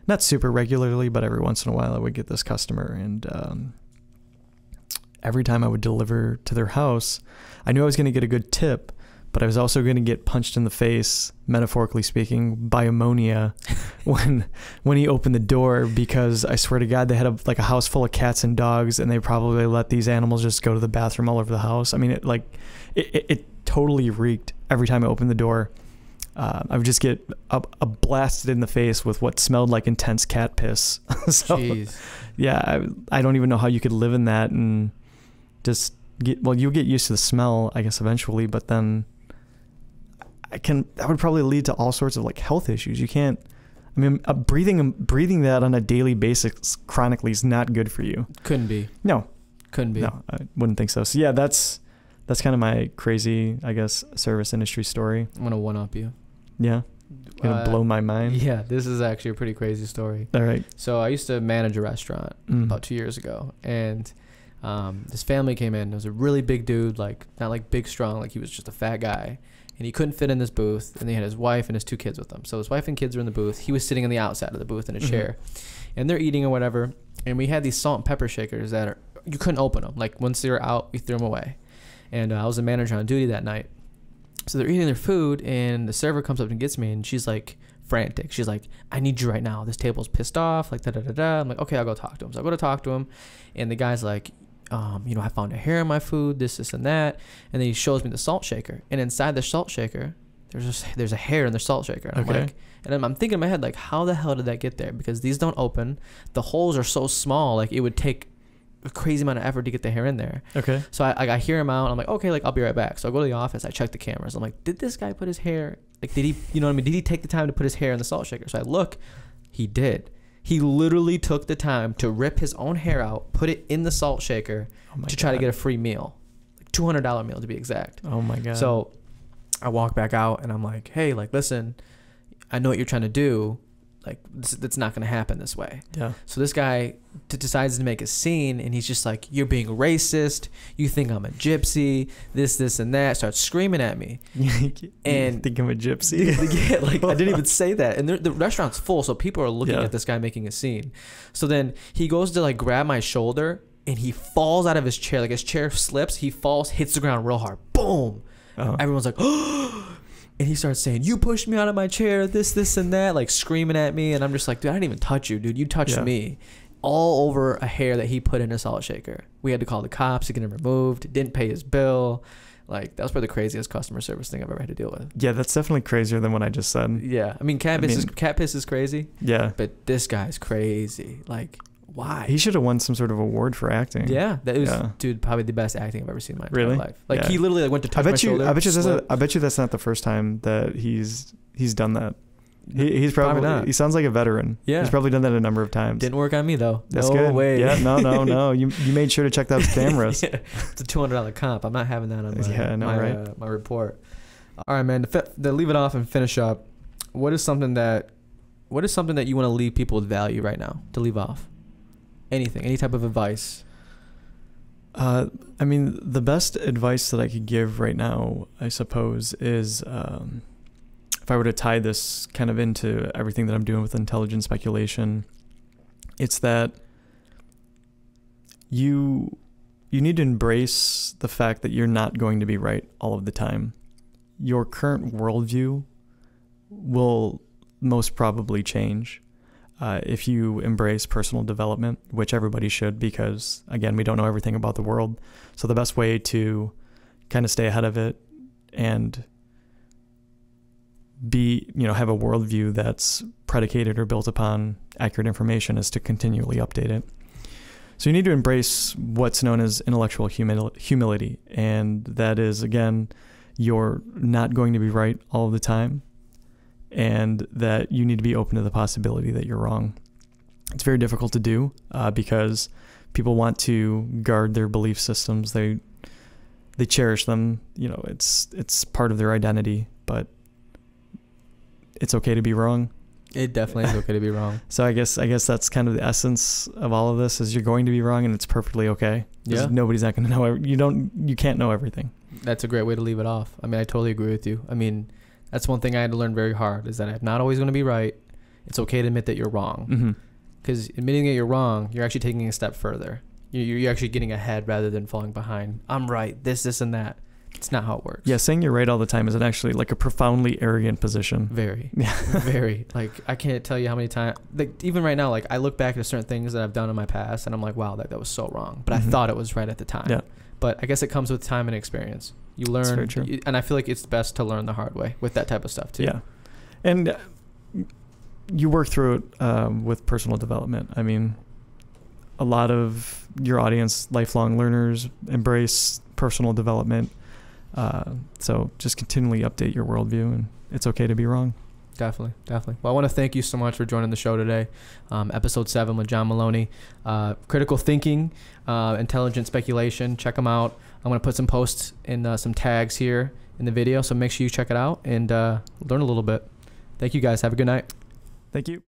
not super regularly, but every once in a while I would get this customer, and every time I would deliver to their house, I knew I was going to get a good tip, but I was also going to get punched in the face, metaphorically speaking, by ammonia when he opened the door, because I swear to God, they had a house full of cats and dogs, and they probably let these animals just go to the bathroom all over the house. I mean, it totally reeked every time I opened the door. I would just get a blasted in the face with what smelled like intense cat piss. So, jeez. Yeah, I don't even know how you could live in that and just you'll get used to the smell, I guess, eventually, but then that would probably lead to all sorts of like health issues. You can't, I mean, breathing that on a daily basis chronically is not good for you. Couldn't be. No, I wouldn't think so. So yeah, that's kind of my crazy, I guess, service industry story. I'm gonna one up you. Yeah, gonna blow my mind. Yeah, this is actually a pretty crazy story. All right. So I used to manage a restaurant about 2 years ago, and this family came in. It was a really big dude, like not like big strong, like he was just a fat guy. And he couldn't fit in this booth, and they had his wife and his 2 kids with them. So his wife and kids were in the booth. He was sitting on the outside of the booth in a chair, and they're eating or whatever. And we had these salt and pepper shakers that you couldn't open them. Like once they were out, we threw them away. And I was a manager on duty that night. So they're eating their food, and the server comes up and gets me, and she's like frantic. She's like, "I need you right now. This table's pissed off." Like da da da da. I'm like, "Okay, I'll go talk to him." So I go to talk to him, and the guy's like, I found a hair in my food, this and that. And then he shows me the salt shaker. And inside the salt shaker, there's a hair in the salt shaker. And okay. I'm thinking in my head, like, how the hell did that get there? Because these don't open. The holes are so small, like it would take a crazy amount of effort to get the hair in there. Okay. So I hear him out. And I'm like, okay, like I'll be right back. So I go to the office. I check the cameras. I'm like, did this guy put his hair? Like, did he? You know what I mean? Did he take the time to put his hair in the salt shaker? So I look. He did. He literally took the time to rip his own hair out, put it in the salt shaker to try to get a free meal, like $200 meal to be exact. Oh my God. So I walk back out and I'm like, hey, like, listen, I know what you're trying to do. Like, that's not going to happen this way. Yeah. So this guy decides to make a scene, and he's just like, you're being racist. You think I'm a gypsy, this, and that. Starts screaming at me. And think I'm a gypsy? Yeah, like, I didn't even say that. And the restaurant's full, so people are looking at this guy making a scene. So then he goes to, like, grab my shoulder, and he falls out of his chair. Like, his chair slips. He falls, hits the ground real hard. Boom. Uh-huh. Everyone's like, oh. And he starts saying, you pushed me out of my chair, this, and that, like screaming at me. And I'm just like, dude, I didn't even touch you, dude. You touched me. All over a hair that he put in a salt shaker. We had to call the cops to get him removed. Didn't pay his bill. Like, that was probably the craziest customer service thing I've ever had to deal with. Yeah, that's definitely crazier than what I just said. Yeah. I mean, cat piss is crazy. Yeah. But this guy's crazy. Like, why? He should have won some sort of award for acting. Yeah, that was, dude, probably the best acting I've ever seen in my entire Really? life. Like Yeah. he literally like went to touch my shoulder. I bet you that's not the first time that he's done that. He's probably not. He sounds like a veteran. Yeah. He's probably done that a number of times. Didn't work on me though. That's no good. way. Yeah, no. You made sure to check those cameras. Yeah. It's a $200 comp. I'm not having that on my right? My report. All right, man. To leave it off and finish up, what is something that you want to leave people with value right now? To leave off, anything, any type of advice. I mean, the best advice that I could give right now, I suppose, is if I were to tie this kind of into everything that I'm doing with intelligent speculation, it's that you need to embrace the fact that you're not going to be right all of the time. Your current worldview will most probably change if you embrace personal development, which everybody should, because again, we don't know everything about the world. So the best way to kind of stay ahead of it and have a worldview that's predicated or built upon accurate information is to continually update it. So you need to embrace what's known as intellectual humility. And that is, again, you're not going to be right all of the time, and that you need to be open to the possibility that you're wrong. It's very difficult to do because people want to guard their belief systems. They cherish them. It's part of their identity, but it's okay to be wrong. It definitely is okay to be wrong. So I guess that's kind of the essence of all of this, is you're going to be wrong, and it's perfectly okay. Yeah. Nobody's not going to know. You can't know everything. That's a great way to leave it off. I mean, I totally agree with you. I mean, that's one thing I had to learn very hard, is that I'm not always going to be right. It's okay to admit that you're wrong. Because admitting that you're wrong, you're actually taking a step further. You're actually getting ahead rather than falling behind. I'm right. This, and that. It's not how it works. Yeah, saying you're right all the time is actually like a profoundly arrogant position. Very. Very. Like, I can't tell you how many times, like, even right now, like, I look back at certain things that I've done in my past, and I'm like, wow, that was so wrong. But I thought it was right at the time. Yeah. But I guess it comes with time and experience. You learn. That's very true. And I feel like it's best to learn the hard way with that type of stuff, too. Yeah. And you work through it with personal development. I mean, a lot of your audience, lifelong learners, embrace personal development. So just continually update your worldview, and it's okay to be wrong. Definitely. Well, I want to thank you so much for joining the show today. Episode 7 with Jon Maloney. Critical thinking, intelligent speculation. Check them out. I'm going to put some posts and some tags here in the video, so make sure you check it out and learn a little bit. Thank you, guys. Have a good night. Thank you.